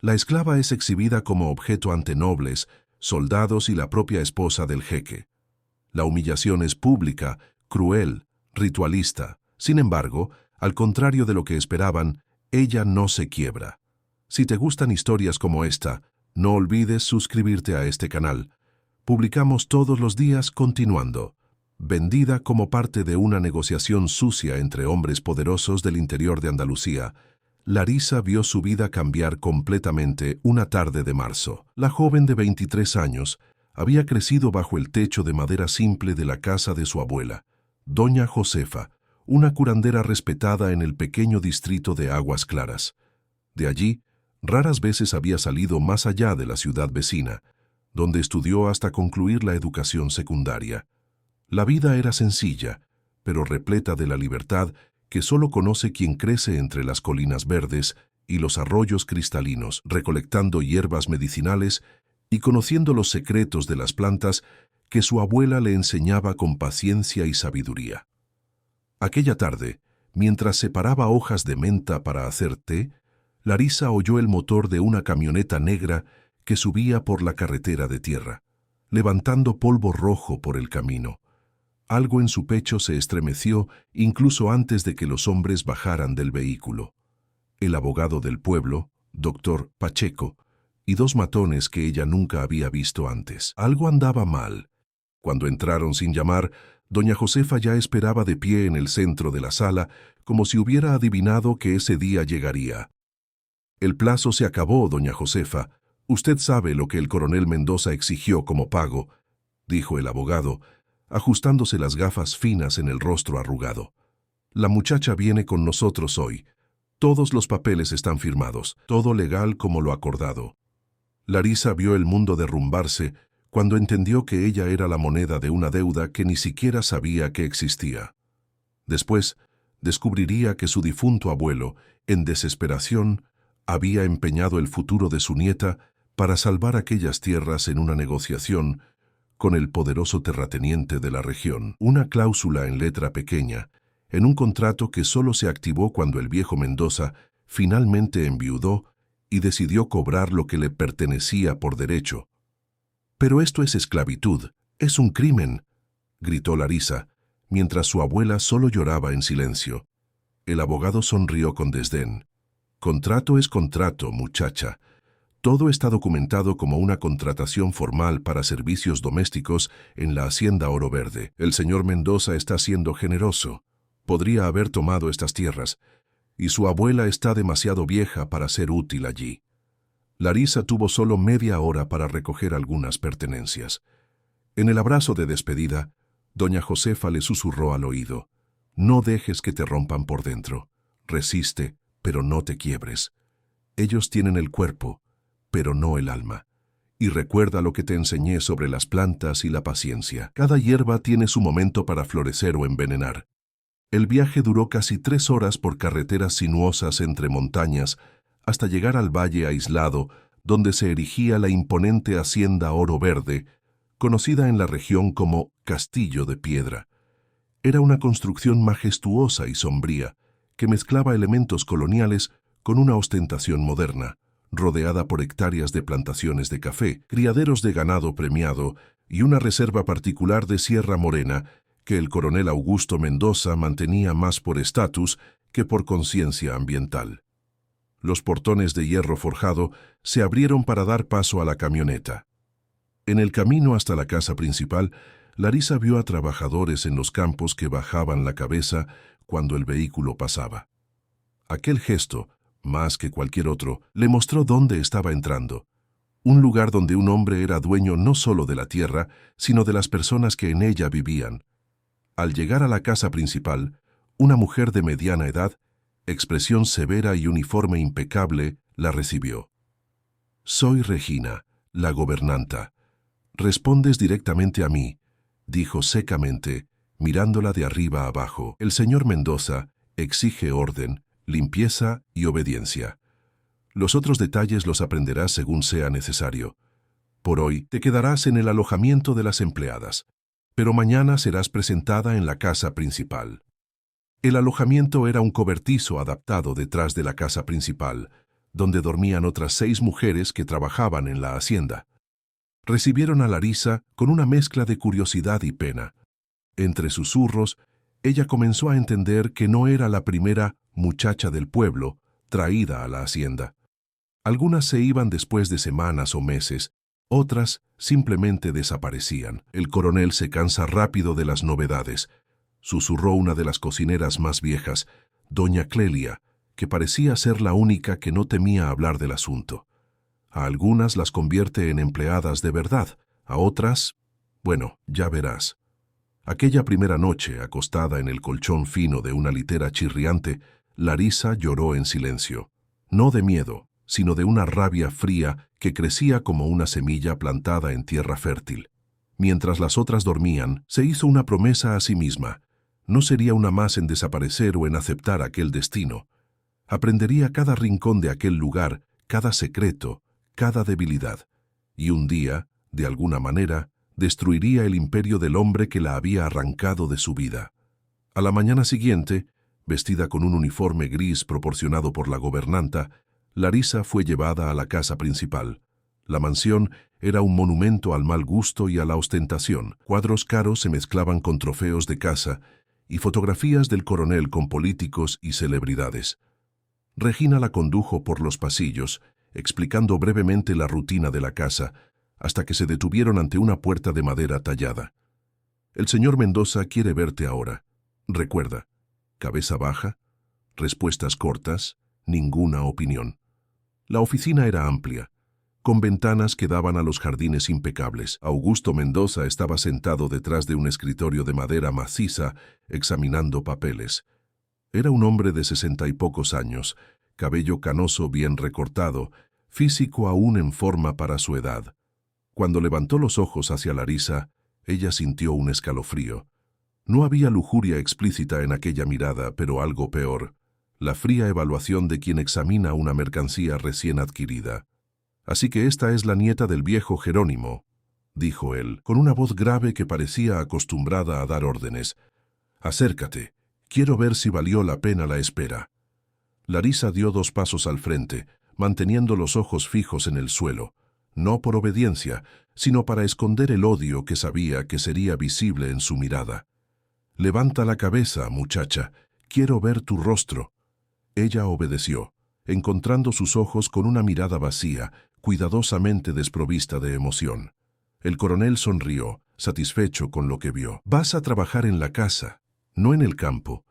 La esclava es exhibida como objeto ante nobles, soldados y la propia esposa del jeque. La humillación es pública, cruel, ritualista. Sin embargo, al contrario de lo que esperaban, ella no se quiebra. Si te gustan historias como esta, no olvides suscribirte a este canal. Publicamos todos los días continuando. Vendida como parte de una negociación sucia entre hombres poderosos del interior de Andalucía, Larisa vio su vida cambiar completamente una tarde de marzo. La joven de 23 años había crecido bajo el techo de madera simple de la casa de su abuela, doña Josefa, una curandera respetada en el pequeño distrito de Aguas Claras. De allí, raras veces había salido más allá de la ciudad vecina, donde estudió hasta concluir la educación secundaria. La vida era sencilla, pero repleta de la libertad que solo conoce quien crece entre las colinas verdes y los arroyos cristalinos, recolectando hierbas medicinales y conociendo los secretos de las plantas que su abuela le enseñaba con paciencia y sabiduría. Aquella tarde, mientras separaba hojas de menta para hacer té, Larisa oyó el motor de una camioneta negra que subía por la carretera de tierra, levantando polvo rojo por el camino. Algo en su pecho se estremeció incluso antes de que los hombres bajaran del vehículo. El abogado del pueblo, doctor Pacheco, y dos matones que ella nunca había visto antes. Algo andaba mal. Cuando entraron sin llamar, doña Josefa ya esperaba de pie en el centro de la sala, como si hubiera adivinado que ese día llegaría. «El plazo se acabó, doña Josefa. Usted sabe lo que el coronel Mendoza exigió como pago», dijo el abogado, ajustándose las gafas finas en el rostro arrugado. «La muchacha viene con nosotros hoy. Todos los papeles están firmados, todo legal como lo acordado». Larisa vio el mundo derrumbarse cuando entendió que ella era la moneda de una deuda que ni siquiera sabía que existía. Después, descubriría que su difunto abuelo, en desesperación, había empeñado el futuro de su nieta para salvar aquellas tierras en una negociación con el poderoso terrateniente de la región. Una cláusula en letra pequeña, en un contrato que solo se activó cuando el viejo Mendoza finalmente enviudó y decidió cobrar lo que le pertenecía por derecho. «Pero esto es esclavitud, es un crimen», gritó Larisa, mientras su abuela solo lloraba en silencio. El abogado sonrió con desdén. «Contrato es contrato, muchacha. Todo está documentado como una contratación formal para servicios domésticos en la hacienda Oro Verde. El señor Mendoza está siendo generoso. Podría haber tomado estas tierras, y su abuela está demasiado vieja para ser útil allí». Larisa tuvo solo media hora para recoger algunas pertenencias. En el abrazo de despedida, doña Josefa le susurró al oído: «No dejes que te rompan por dentro. Resiste, pero no te quiebres. Ellos tienen el cuerpo, pero no el alma. Y recuerda lo que te enseñé sobre las plantas y la paciencia. Cada hierba tiene su momento para florecer o envenenar». El viaje duró casi 3 horas por carreteras sinuosas entre montañas hasta llegar al valle aislado donde se erigía la imponente hacienda Oro Verde, conocida en la región como Castillo de Piedra. Era una construcción majestuosa y sombría que mezclaba elementos coloniales con una ostentación moderna, rodeada por hectáreas de plantaciones de café, criaderos de ganado premiado y una reserva particular de Sierra Morena que el coronel Augusto Mendoza mantenía más por estatus que por conciencia ambiental. Los portones de hierro forjado se abrieron para dar paso a la camioneta. En el camino hasta la casa principal, Larisa vio a trabajadores en los campos que bajaban la cabeza cuando el vehículo pasaba. Aquel gesto, más que cualquier otro, le mostró dónde estaba entrando. Un lugar donde un hombre era dueño no solo de la tierra, sino de las personas que en ella vivían. Al llegar a la casa principal, una mujer de mediana edad, expresión severa y uniforme impecable, la recibió. «Soy Regina, la gobernanta. Respondes directamente a mí», dijo secamente, mirándola de arriba abajo. «El señor Mendoza exige orden, limpieza y obediencia. Los otros detalles los aprenderás según sea necesario. Por hoy te quedarás en el alojamiento de las empleadas, pero mañana serás presentada en la casa principal». El alojamiento era un cobertizo adaptado detrás de la casa principal, donde dormían otras 6 mujeres que trabajaban en la hacienda. Recibieron a Larisa con una mezcla de curiosidad y pena. Entre susurros, ella comenzó a entender que no era la primera muchacha del pueblo traída a la hacienda. Algunas se iban después de semanas o meses, otras simplemente desaparecían. El coronel se cansa rápido de las novedades, susurró una de las cocineras más viejas, doña Clelia, que parecía ser la única que no temía hablar del asunto. A algunas las convierte en empleadas de verdad, a otras, bueno, ya verás. Aquella primera noche, acostada en el colchón fino de una litera chirriante, Larisa lloró en silencio, no de miedo, sino de una rabia fría que crecía como una semilla plantada en tierra fértil. Mientras las otras dormían, se hizo una promesa a sí misma. No sería una más en desaparecer o en aceptar aquel destino. Aprendería cada rincón de aquel lugar, cada secreto, cada debilidad. Y un día, de alguna manera, destruiría el imperio del hombre que la había arrancado de su vida. A la mañana siguiente, vestida con un uniforme gris proporcionado por la gobernanta, Larisa fue llevada a la casa principal. La mansión era un monumento al mal gusto y a la ostentación. Cuadros caros se mezclaban con trofeos de caza y fotografías del coronel con políticos y celebridades. Regina la condujo por los pasillos, explicando brevemente la rutina de la casa, hasta que se detuvieron ante una puerta de madera tallada. El señor Mendoza quiere verte ahora. Recuerda, cabeza baja, respuestas cortas, ninguna opinión. La oficina era amplia, con ventanas que daban a los jardines impecables. Augusto Mendoza estaba sentado detrás de un escritorio de madera maciza, examinando papeles. Era un hombre de 60 y pocos años, cabello canoso bien recortado, físico aún en forma para su edad. Cuando levantó los ojos hacia Larisa, ella sintió un escalofrío. No había lujuria explícita en aquella mirada, pero algo peor, la fría evaluación de quien examina una mercancía recién adquirida. «Así que esta es la nieta del viejo Jerónimo», dijo él, con una voz grave que parecía acostumbrada a dar órdenes. «Acércate, quiero ver si valió la pena la espera». Larisa dio 2 pasos al frente, manteniendo los ojos fijos en el suelo, no por obediencia, sino para esconder el odio que sabía que sería visible en su mirada. «Levanta la cabeza, muchacha, quiero ver tu rostro». Ella obedeció, encontrando sus ojos con una mirada vacía, cuidadosamente desprovista de emoción. El coronel sonrió, satisfecho con lo que vio. «Vas a trabajar en la casa, no en el campo.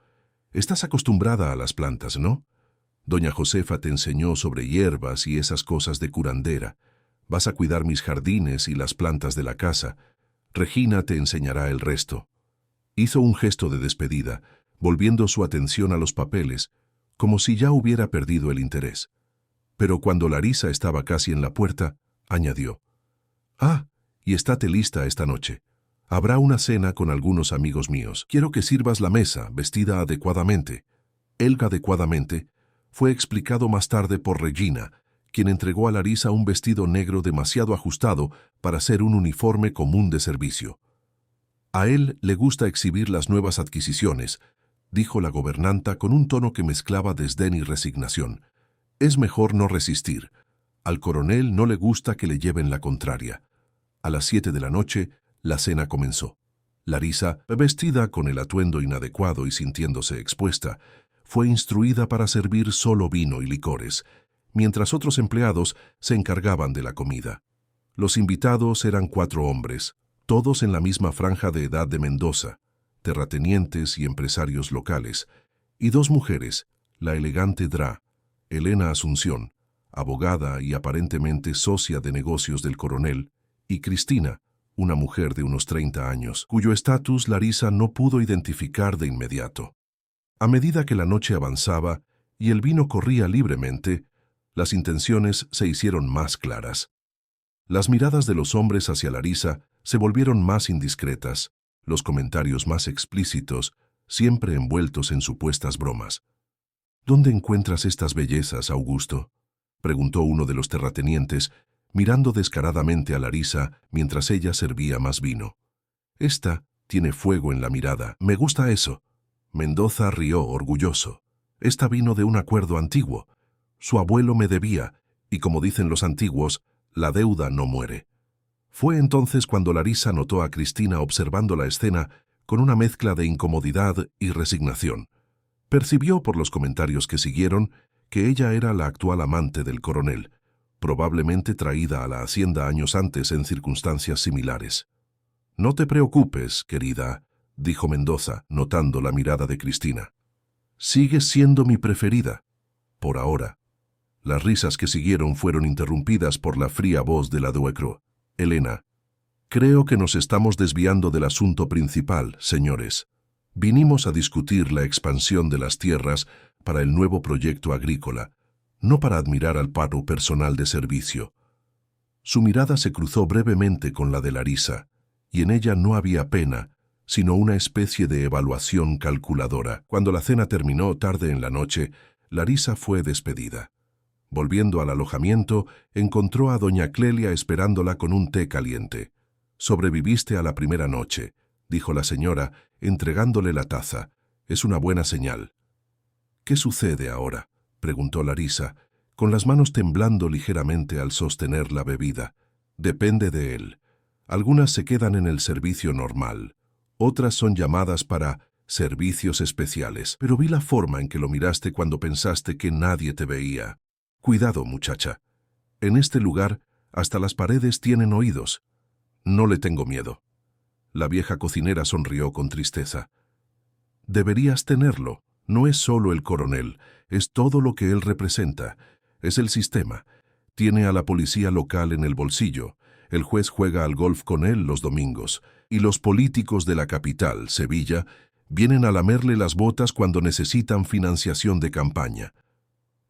Estás acostumbrada a las plantas, ¿no? Doña Josefa te enseñó sobre hierbas y esas cosas de curandera. Vas a cuidar mis jardines y las plantas de la casa. Regina te enseñará el resto». Hizo un gesto de despedida, volviendo su atención a los papeles, como si ya hubiera perdido el interés. Pero cuando Larisa estaba casi en la puerta, añadió: «Ah, y estate lista esta noche. Habrá una cena con algunos amigos míos. Quiero que sirvas la mesa, vestida adecuadamente». El adecuadamente fue explicado más tarde por Regina, quien entregó a Larisa un vestido negro demasiado ajustado para ser un uniforme común de servicio. «A él le gusta exhibir las nuevas adquisiciones», dijo la gobernanta con un tono que mezclaba desdén y resignación. «Es mejor no resistir. Al coronel no le gusta que le lleven la contraria». A las 7 de la noche, la cena comenzó. Larisa, vestida con el atuendo inadecuado y sintiéndose expuesta, fue instruida para servir solo vino y licores, mientras otros empleados se encargaban de la comida. Los invitados eran 4 hombres, todos en la misma franja de edad de Mendoza, terratenientes y empresarios locales, y 2 mujeres, la elegante Dra, Elena Asunción, abogada y aparentemente socia de negocios del coronel, y Cristina, una mujer de unos 30 años, cuyo estatus Larisa no pudo identificar de inmediato. A medida que la noche avanzaba y el vino corría libremente, las intenciones se hicieron más claras. Las miradas de los hombres hacia Larisa se volvieron más indiscretas, los comentarios más explícitos, siempre envueltos en supuestas bromas. «¿Dónde encuentras estas bellezas, Augusto?», preguntó uno de los terratenientes, mirando descaradamente a Larisa mientras ella servía más vino. «Esta tiene fuego en la mirada. Me gusta eso». Mendoza rió orgulloso. «Esta vino de un acuerdo antiguo. Su abuelo me debía, y como dicen los antiguos, la deuda no muere. Fue entonces cuando Larisa notó a Cristina observando la escena con una mezcla de incomodidad y resignación. Percibió por los comentarios que siguieron que ella era la actual amante del coronel, probablemente traída a la hacienda años antes en circunstancias similares. «No te preocupes, querida», dijo Mendoza, notando la mirada de Cristina. «Sigues siendo mi preferida, por ahora». Las risas que siguieron fueron interrumpidas por la fría voz de la Duecro. «Elena, creo que nos estamos desviando del asunto principal, señores. Vinimos a discutir la expansión de las tierras para el nuevo proyecto agrícola, no para admirar al paro personal de servicio». Su mirada se cruzó brevemente con la de Larisa, y en ella no había pena, sino una especie de evaluación calculadora. Cuando la cena terminó tarde en la noche, Larisa fue despedida. Volviendo al alojamiento, encontró a doña Clelia esperándola con un té caliente. «Sobreviviste a la primera noche», dijo la señora, entregándole la taza. «Es una buena señal». «¿Qué sucede ahora?», preguntó Larisa, con las manos temblando ligeramente al sostener la bebida. «Depende de él. Algunas se quedan en el servicio normal, otras son llamadas para servicios especiales. Pero vi la forma en que lo miraste cuando pensaste que nadie te veía. Cuidado, muchacha. En este lugar, hasta las paredes tienen oídos. No le tengo miedo». La vieja cocinera sonrió con tristeza. «Deberías tenerlo. No es solo el coronel, es todo lo que él representa. Es el sistema. Tiene a la policía local en el bolsillo. El juez juega al golf con él los domingos. Y los políticos de la capital, Sevilla, vienen a lamerle las botas cuando necesitan financiación de campaña».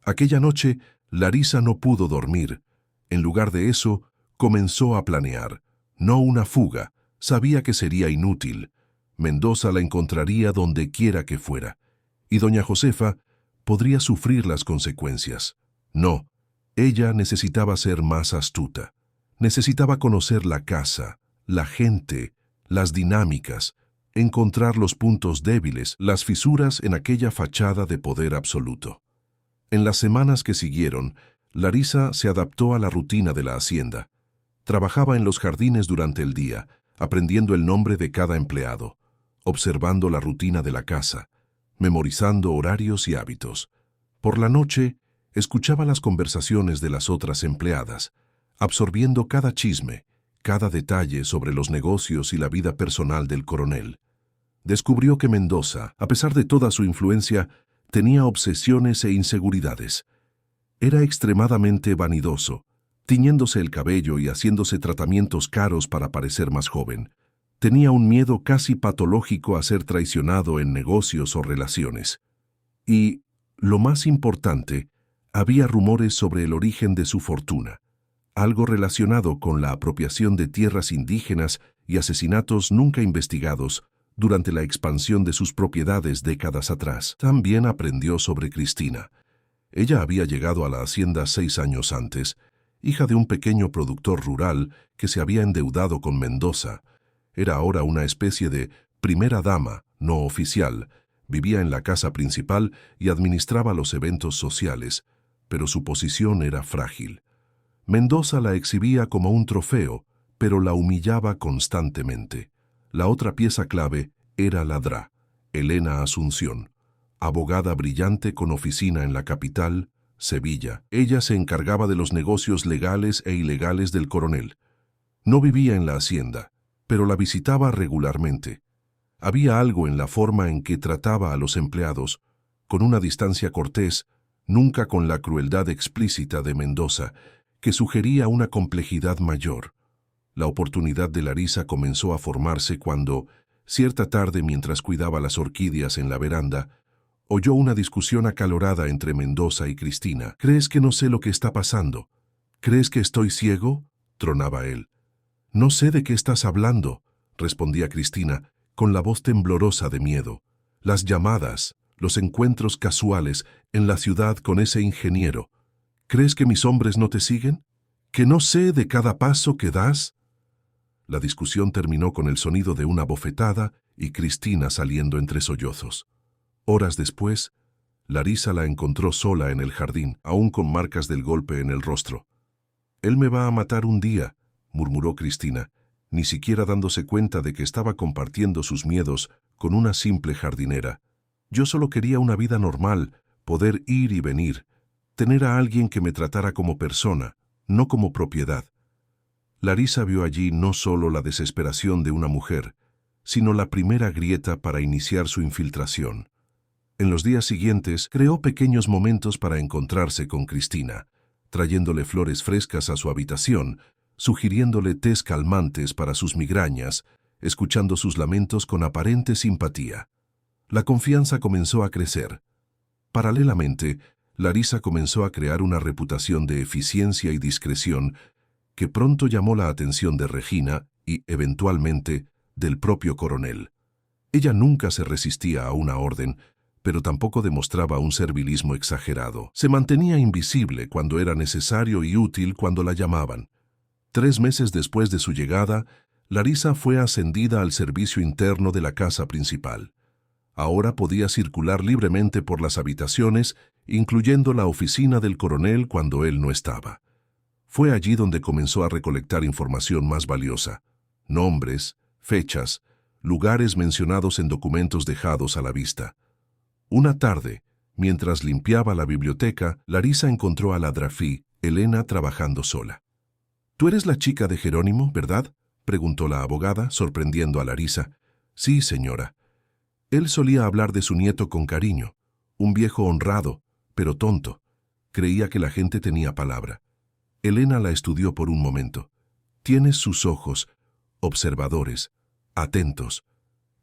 Aquella noche, Larisa no pudo dormir. En lugar de eso, comenzó a planear. No una fuga. Sabía que sería inútil. Mendoza la encontraría donde quiera que fuera. Y doña Josefa podría sufrir las consecuencias. No, ella necesitaba ser más astuta. Necesitaba conocer la casa, la gente, las dinámicas, encontrar los puntos débiles, las fisuras en aquella fachada de poder absoluto. En las semanas que siguieron, Larisa se adaptó a la rutina de la hacienda. Trabajaba en los jardines durante el día, aprendiendo el nombre de cada empleado, observando la rutina de la casa, memorizando horarios y hábitos. Por la noche, escuchaba las conversaciones de las otras empleadas, absorbiendo cada chisme, cada detalle sobre los negocios y la vida personal del coronel. Descubrió que Mendoza, a pesar de toda su influencia, tenía obsesiones e inseguridades. Era extremadamente vanidoso, tiñéndose el cabello y haciéndose tratamientos caros para parecer más joven. Tenía un miedo casi patológico a ser traicionado en negocios o relaciones. Y, lo más importante, había rumores sobre el origen de su fortuna, algo relacionado con la apropiación de tierras indígenas y asesinatos nunca investigados durante la expansión de sus propiedades décadas atrás. También aprendió sobre Cristina. Ella había llegado a la hacienda 6 años antes, hija de un pequeño productor rural que se había endeudado con Mendoza. Era ahora una especie de primera dama, no oficial. Vivía en la casa principal y administraba los eventos sociales, pero su posición era frágil. Mendoza la exhibía como un trofeo, pero la humillaba constantemente. La otra pieza clave era la DRA, Elena Asunción, abogada brillante con oficina en la capital, Sevilla. Ella se encargaba de los negocios legales e ilegales del coronel. No vivía en la hacienda, pero la visitaba regularmente. Había algo en la forma en que trataba a los empleados, con una distancia cortés, nunca con la crueldad explícita de Mendoza, que sugería una complejidad mayor. La oportunidad de Larisa comenzó a formarse cuando, cierta tarde mientras cuidaba las orquídeas en la veranda, oyó una discusión acalorada entre Mendoza y Cristina. «¿Crees que no sé lo que está pasando? ¿Crees que estoy ciego?», tronaba él. «No sé de qué estás hablando», respondía Cristina, con la voz temblorosa de miedo. «Las llamadas, los encuentros casuales en la ciudad con ese ingeniero. ¿Crees que mis hombres no te siguen? ¿Que no sé de cada paso que das?». La discusión terminó con el sonido de una bofetada y Cristina saliendo entre sollozos. Horas después, Larisa la encontró sola en el jardín, aún con marcas del golpe en el rostro. «Él me va a matar un día», murmuró Cristina, ni siquiera dándose cuenta de que estaba compartiendo sus miedos con una simple jardinera. «Yo solo quería una vida normal, poder ir y venir, tener a alguien que me tratara como persona, no como propiedad». Larisa vio allí no solo la desesperación de una mujer, sino la primera grieta para iniciar su infiltración. En los días siguientes, creó pequeños momentos para encontrarse con Cristina, trayéndole flores frescas a su habitación, sugiriéndole tés calmantes para sus migrañas, escuchando sus lamentos con aparente simpatía. La confianza comenzó a crecer. Paralelamente, Larisa comenzó a crear una reputación de eficiencia y discreción que pronto llamó la atención de Regina y, eventualmente, del propio coronel. Ella nunca se resistía a una orden, pero tampoco demostraba un servilismo exagerado. Se mantenía invisible cuando era necesario y útil cuando la llamaban. 3 meses después de su llegada, Larisa fue ascendida al servicio interno de la casa principal. Ahora podía circular libremente por las habitaciones, incluyendo la oficina del coronel cuando él no estaba. Fue allí donde comenzó a recolectar información más valiosa: nombres, fechas, lugares mencionados en documentos dejados a la vista. Una tarde, mientras limpiaba la biblioteca, Larisa encontró a la Drafí, Elena, trabajando sola. «¿Tú eres la chica de Jerónimo, verdad?», preguntó la abogada, sorprendiendo a Larisa. «Sí, señora. Él solía hablar de su nieto con cariño. Un viejo honrado, pero tonto. Creía que la gente tenía palabra». Elena la estudió por un momento. «Tienes sus ojos, observadores, atentos».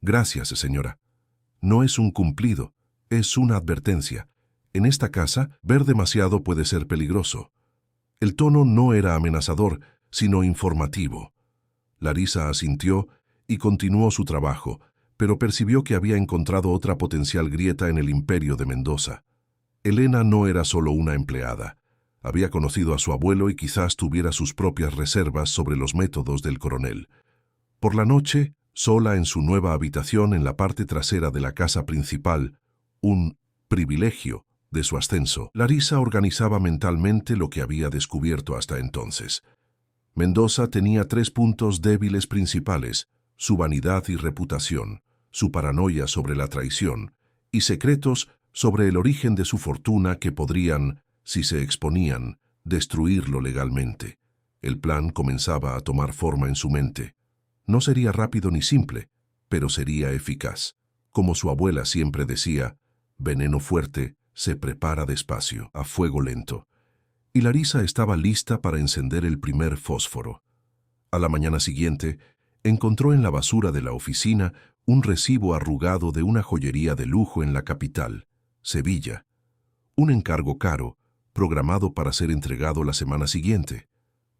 «Gracias, señora. No es un cumplido, es una advertencia. En esta casa, ver demasiado puede ser peligroso». El tono no era amenazador, sino informativo. Larisa asintió y continuó su trabajo, pero percibió que había encontrado otra potencial grieta en el imperio de Mendoza. Elena no era solo una empleada. Había conocido a su abuelo y quizás tuviera sus propias reservas sobre los métodos del coronel. Por la noche, sola en su nueva habitación en la parte trasera de la casa principal, un privilegio de su ascenso, Larisa organizaba mentalmente lo que había descubierto hasta entonces. Mendoza tenía 3 puntos débiles principales: su vanidad y reputación, su paranoia sobre la traición, y secretos sobre el origen de su fortuna que podrían, si se exponían, destruirlo legalmente. El plan comenzaba a tomar forma en su mente. No sería rápido ni simple, pero sería eficaz. Como su abuela siempre decía, veneno fuerte se prepara despacio, a fuego lento. Y Larisa estaba lista para encender el primer fósforo. A la mañana siguiente, encontró en la basura de la oficina un recibo arrugado de una joyería de lujo en la capital, Sevilla. Un encargo caro, programado para ser entregado la semana siguiente.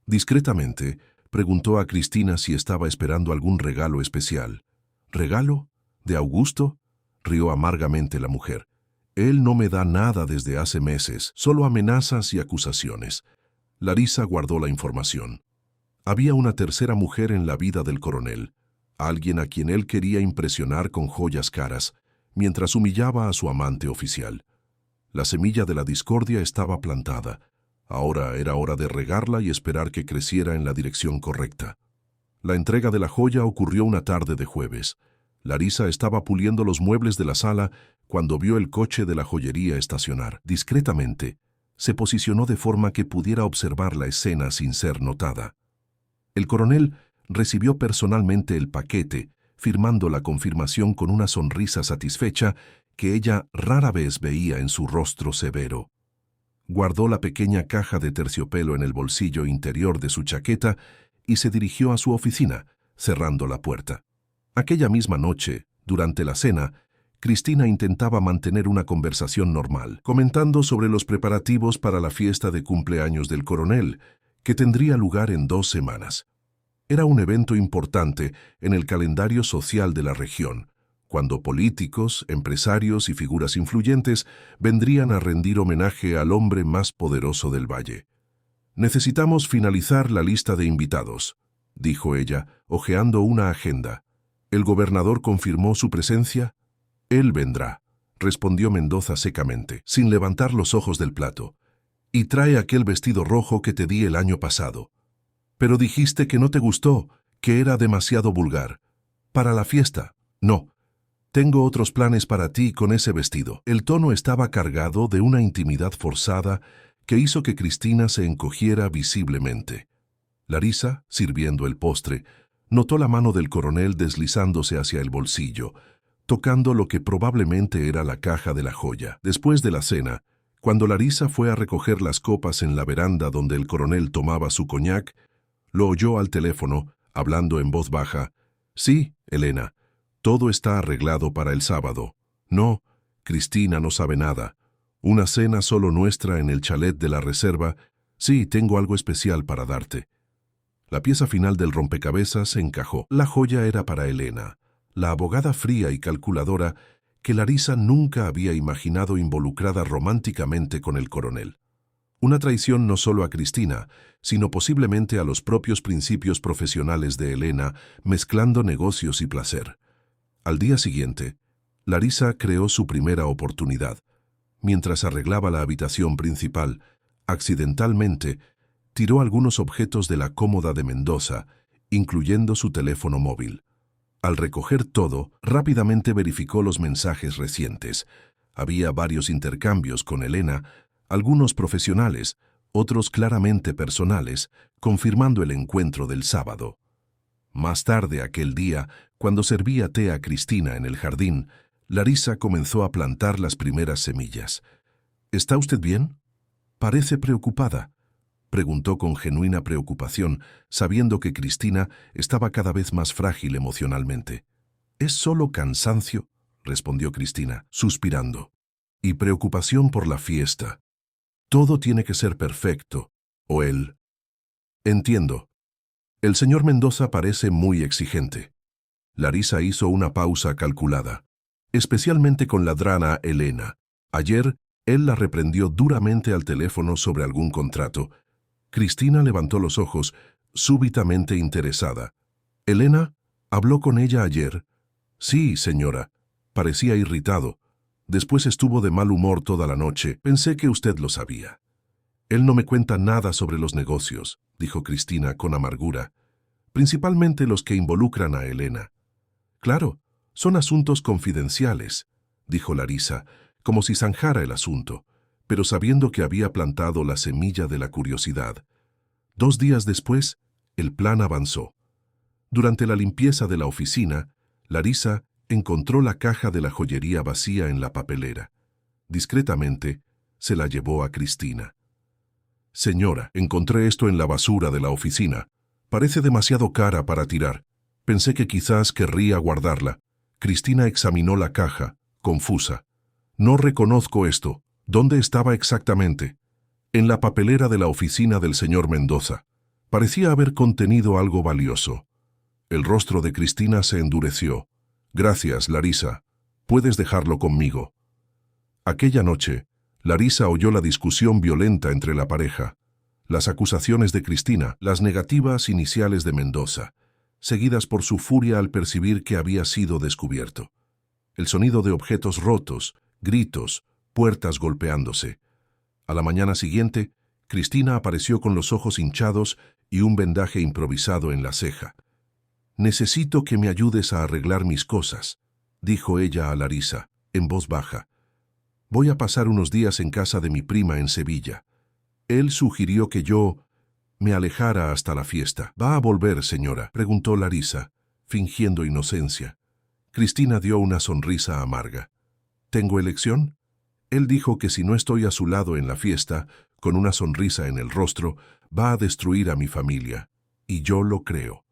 Discretamente, preguntó a Cristina si estaba esperando algún regalo especial. «¿Regalo? ¿De Augusto?», rió amargamente la mujer. «Él no me da nada desde hace meses, solo amenazas y acusaciones». Larisa guardó la información. Había una tercera mujer en la vida del coronel, alguien a quien él quería impresionar con joyas caras, mientras humillaba a su amante oficial. La semilla de la discordia estaba plantada. Ahora era hora de regarla y esperar que creciera en la dirección correcta. La entrega de la joya ocurrió una tarde de jueves. Larisa estaba puliendo los muebles de la sala cuando vio el coche de la joyería estacionar. Discretamente, se posicionó de forma que pudiera observar la escena sin ser notada. El coronel recibió personalmente el paquete, firmando la confirmación con una sonrisa satisfecha que ella rara vez veía en su rostro severo. Guardó la pequeña caja de terciopelo en el bolsillo interior de su chaqueta y se dirigió a su oficina, cerrando la puerta. Aquella misma noche, durante la cena, Cristina intentaba mantener una conversación normal, comentando sobre los preparativos para la fiesta de cumpleaños del coronel, que tendría lugar en 2 semanas. Era un evento importante en el calendario social de la región, cuando políticos, empresarios y figuras influyentes vendrían a rendir homenaje al hombre más poderoso del valle. «Necesitamos finalizar la lista de invitados», dijo ella, hojeando una agenda. «¿El gobernador confirmó su presencia?». «Él vendrá», respondió Mendoza secamente, sin levantar los ojos del plato. Y trae aquel vestido rojo que te di el año pasado. Pero dijiste que no te gustó, que era demasiado vulgar. Para la fiesta. No. Tengo otros planes para ti con ese vestido. El tono estaba cargado de una intimidad forzada que hizo que Cristina se encogiera visiblemente. Larisa, sirviendo el postre, notó la mano del coronel deslizándose hacia el bolsillo, tocando lo que probablemente era la caja de la joya. Después de la cena, cuando Larisa fue a recoger las copas en la veranda donde el coronel tomaba su coñac, lo oyó al teléfono, hablando en voz baja. «Sí, Elena, todo está arreglado para el sábado. No, Cristina no sabe nada. Una cena solo nuestra en el chalet de la reserva. Sí, tengo algo especial para darte». La pieza final del rompecabezas se encajó. La joya era para Elena, la abogada fría y calculadora que Larisa nunca había imaginado involucrada románticamente con el coronel. Una traición no solo a Cristina, sino posiblemente a los propios principios profesionales de Elena, mezclando negocios y placer. Al día siguiente, Larisa creó su primera oportunidad. Mientras arreglaba la habitación principal, accidentalmente, tiró algunos objetos de la cómoda de Mendoza, incluyendo su teléfono móvil. Al recoger todo, rápidamente verificó los mensajes recientes. Había varios intercambios con Elena, algunos profesionales, otros claramente personales, confirmando el encuentro del sábado. Más tarde aquel día, cuando servía té a Cristina en el jardín, Larisa comenzó a plantar las primeras semillas. «¿Está usted bien? Parece preocupada», preguntó con genuina preocupación, sabiendo que Cristina estaba cada vez más frágil emocionalmente. «Es solo cansancio», respondió Cristina, suspirando, «y preocupación por la fiesta. Todo tiene que ser perfecto, o él». «Entiendo. El señor Mendoza parece muy exigente». Larisa hizo una pausa calculada, especialmente con la drana Elena. Ayer, él la reprendió duramente al teléfono sobre algún contrato. Cristina levantó los ojos, súbitamente interesada. «¿Elena? ¿Habló con ella ayer?» «Sí, señora. Parecía irritado. Después estuvo de mal humor toda la noche. Pensé que usted lo sabía». «Él no me cuenta nada sobre los negocios», dijo Cristina con amargura. «Principalmente los que involucran a Elena». «Claro, son asuntos confidenciales», dijo Larisa, como si zanjara el asunto, pero sabiendo que había plantado la semilla de la curiosidad. 2 días después, el plan avanzó. Durante la limpieza de la oficina, Larisa encontró la caja de la joyería vacía en la papelera. Discretamente, se la llevó a Cristina. «Señora, encontré esto en la basura de la oficina. Parece demasiado cara para tirar. Pensé que quizás querría guardarla». Cristina examinó la caja, confusa. «No reconozco esto. ¿Dónde estaba exactamente?» «En la papelera de la oficina del señor Mendoza. Parecía haber contenido algo valioso». El rostro de Cristina se endureció. «Gracias, Larisa. Puedes dejarlo conmigo». Aquella noche, Larisa oyó la discusión violenta entre la pareja, las acusaciones de Cristina, las negativas iniciales de Mendoza, seguidas por su furia al percibir que había sido descubierto. El sonido de objetos rotos, gritos, puertas golpeándose. A la mañana siguiente, Cristina apareció con los ojos hinchados y un vendaje improvisado en la ceja. «Necesito que me ayudes a arreglar mis cosas», dijo ella a Larisa, en voz baja. «Voy a pasar unos días en casa de mi prima en Sevilla. Él sugirió que yo me alejara hasta la fiesta». «¿Va a volver, señora?», preguntó Larisa, fingiendo inocencia. Cristina dio una sonrisa amarga. «¿Tengo elección?». Él dijo que si no estoy a su lado en la fiesta, con una sonrisa en el rostro, va a destruir a mi familia. Y yo lo creo.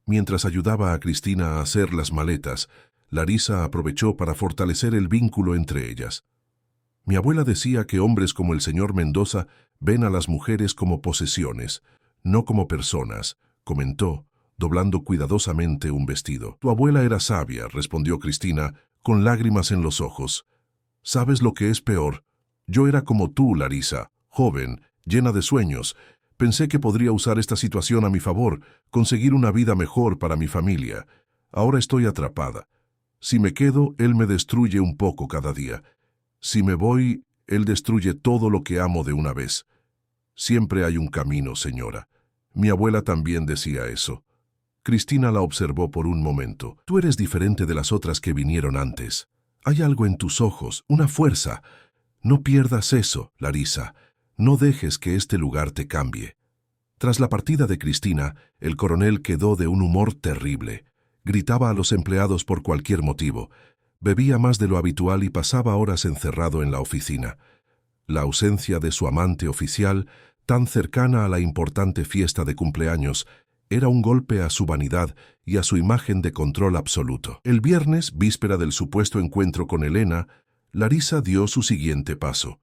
Mientras ayudaba a Cristina a hacer las maletas, Larisa aprovechó para fortalecer el vínculo entre ellas. «Mi abuela decía que hombres como el señor Mendoza ven a las mujeres como posesiones, no como personas», comentó, doblando cuidadosamente un vestido. «Tu abuela era sabia», respondió Cristina, con lágrimas en los ojos. «¿Sabes lo que es peor? Yo era como tú, Larisa, joven, llena de sueños. Pensé que podría usar esta situación a mi favor, conseguir una vida mejor para mi familia. Ahora estoy atrapada. Si me quedo, él me destruye un poco cada día. Si me voy, él destruye todo lo que amo de una vez. Siempre hay un camino, señora. Mi abuela también decía eso. Cristina la observó por un momento. Tú eres diferente de las otras que vinieron antes. Hay algo en tus ojos, una fuerza. No pierdas eso, Larisa. No dejes que este lugar te cambie. Tras la partida de Cristina, el coronel quedó de un humor terrible. Gritaba a los empleados por cualquier motivo. Bebía más de lo habitual y pasaba horas encerrado en la oficina. La ausencia de su amante oficial, tan cercana a la importante fiesta de cumpleaños, era un golpe a su vanidad y a su imagen de control absoluto. El viernes, víspera del supuesto encuentro con Elena, Larisa dio su siguiente paso.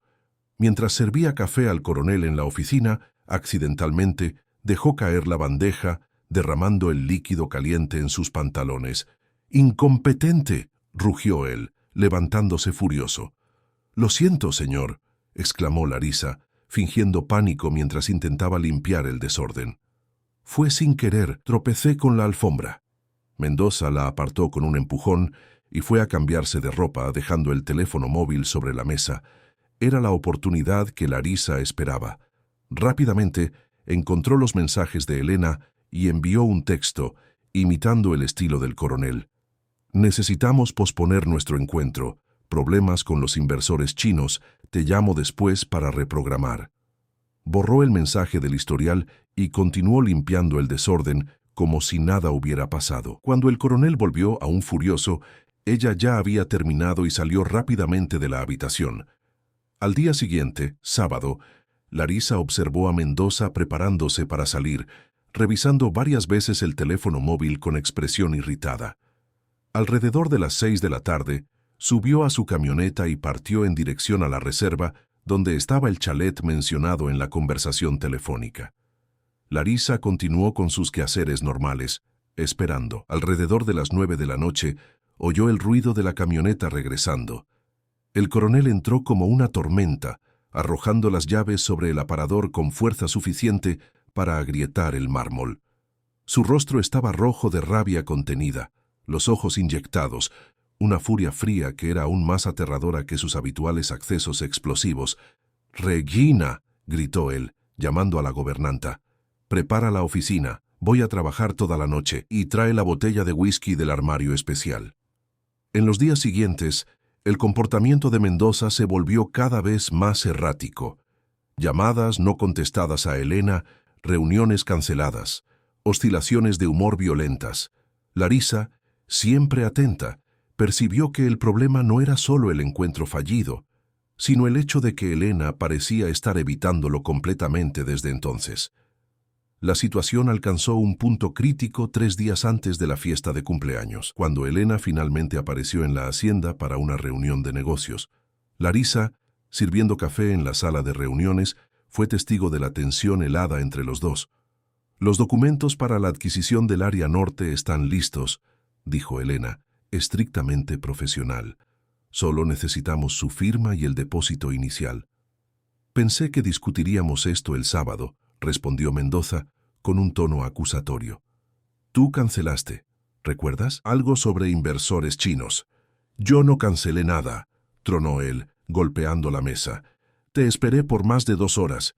Mientras servía café al coronel en la oficina, accidentalmente dejó caer la bandeja, derramando el líquido caliente en sus pantalones. «¡Incompetente!», rugió él, levantándose furioso. «Lo siento, señor», exclamó Larisa, fingiendo pánico mientras intentaba limpiar el desorden. «Fue sin querer, tropecé con la alfombra». Mendoza la apartó con un empujón y fue a cambiarse de ropa, dejando el teléfono móvil sobre la mesa. Era la oportunidad que Larisa esperaba. Rápidamente encontró los mensajes de Elena y envió un texto, imitando el estilo del coronel. «Necesitamos posponer nuestro encuentro. Problemas con los inversores chinos. Te llamo después para reprogramar». Borró el mensaje del historial y continuó limpiando el desorden como si nada hubiera pasado. Cuando el coronel volvió, aún furioso, ella ya había terminado y salió rápidamente de la habitación. Al día siguiente, sábado, Larisa observó a Mendoza preparándose para salir, revisando varias veces el teléfono móvil con expresión irritada. Alrededor de las 6 de la tarde, subió a su camioneta y partió en dirección a la reserva, donde estaba el chalet mencionado en la conversación telefónica. Larisa continuó con sus quehaceres normales, esperando. Alrededor de las 9 de la noche, oyó el ruido de la camioneta regresando. El coronel entró como una tormenta, arrojando las llaves sobre el aparador con fuerza suficiente para agrietar el mármol. Su rostro estaba rojo de rabia contenida, los ojos inyectados, una furia fría que era aún más aterradora que sus habituales accesos explosivos. «Regina», gritó él, llamando a la gobernanta. «Prepara la oficina, voy a trabajar toda la noche, y trae la botella de whisky del armario especial». En los días siguientes, el comportamiento de Mendoza se volvió cada vez más errático. Llamadas no contestadas a Elena, reuniones canceladas, oscilaciones de humor violentas. Larisa, siempre atenta, percibió que el problema no era solo el encuentro fallido, sino el hecho de que Elena parecía estar evitándolo completamente desde entonces. La situación alcanzó un punto crítico 3 días antes de la fiesta de cumpleaños, cuando Elena finalmente apareció en la hacienda para una reunión de negocios. Larisa, sirviendo café en la sala de reuniones, fue testigo de la tensión helada entre los dos. «Los documentos para la adquisición del área norte están listos», dijo Elena, estrictamente profesional. «Solo necesitamos su firma y el depósito inicial». «Pensé que discutiríamos esto el sábado», respondió Mendoza con un tono acusatorio. «Tú cancelaste, ¿recuerdas? Algo sobre inversores chinos». «Yo no cancelé nada», tronó él, golpeando la mesa. «Te esperé por más de 2 horas».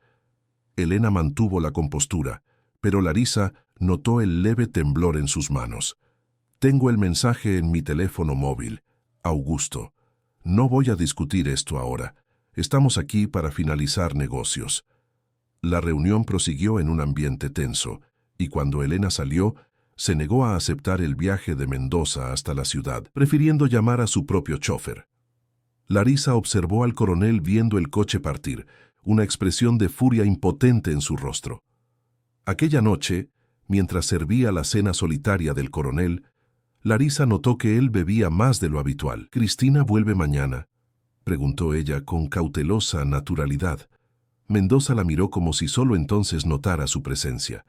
Elena mantuvo la compostura, pero Larisa notó el leve temblor en sus manos. «Tengo el mensaje en mi teléfono móvil. Augusto, no voy a discutir esto ahora. Estamos aquí para finalizar negocios». La reunión prosiguió en un ambiente tenso, y cuando Elena salió, se negó a aceptar el viaje de Mendoza hasta la ciudad, prefiriendo llamar a su propio chofer. Larisa observó al coronel viendo el coche partir, una expresión de furia impotente en su rostro. Aquella noche, mientras servía la cena solitaria del coronel, Larisa notó que él bebía más de lo habitual. «¿Cristina vuelve mañana?», preguntó ella con cautelosa naturalidad. Mendoza la miró como si solo entonces notara su presencia.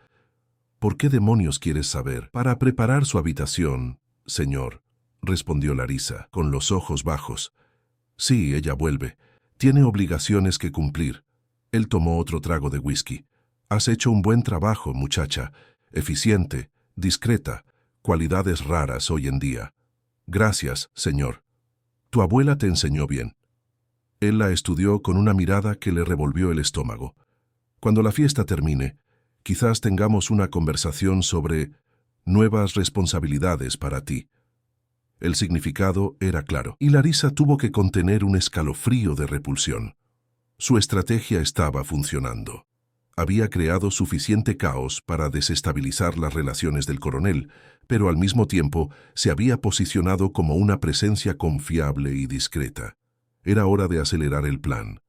«¿Por qué demonios quieres saber?» «Para preparar su habitación, señor», respondió Larisa, con los ojos bajos. «Sí, ella vuelve. Tiene obligaciones que cumplir». Él tomó otro trago de whisky. «Has hecho un buen trabajo, muchacha. Eficiente, discreta, cualidades raras hoy en día». Gracias, señor. Tu abuela te enseñó bien. Él la estudió con una mirada que le revolvió el estómago. Cuando la fiesta termine, quizás tengamos una conversación sobre nuevas responsabilidades para ti. El significado era claro, y Larisa tuvo que contener un escalofrío de repulsión. Su estrategia estaba funcionando. Había creado suficiente caos para desestabilizar las relaciones del coronel, pero al mismo tiempo se había posicionado como una presencia confiable y discreta. Era hora de acelerar el plan.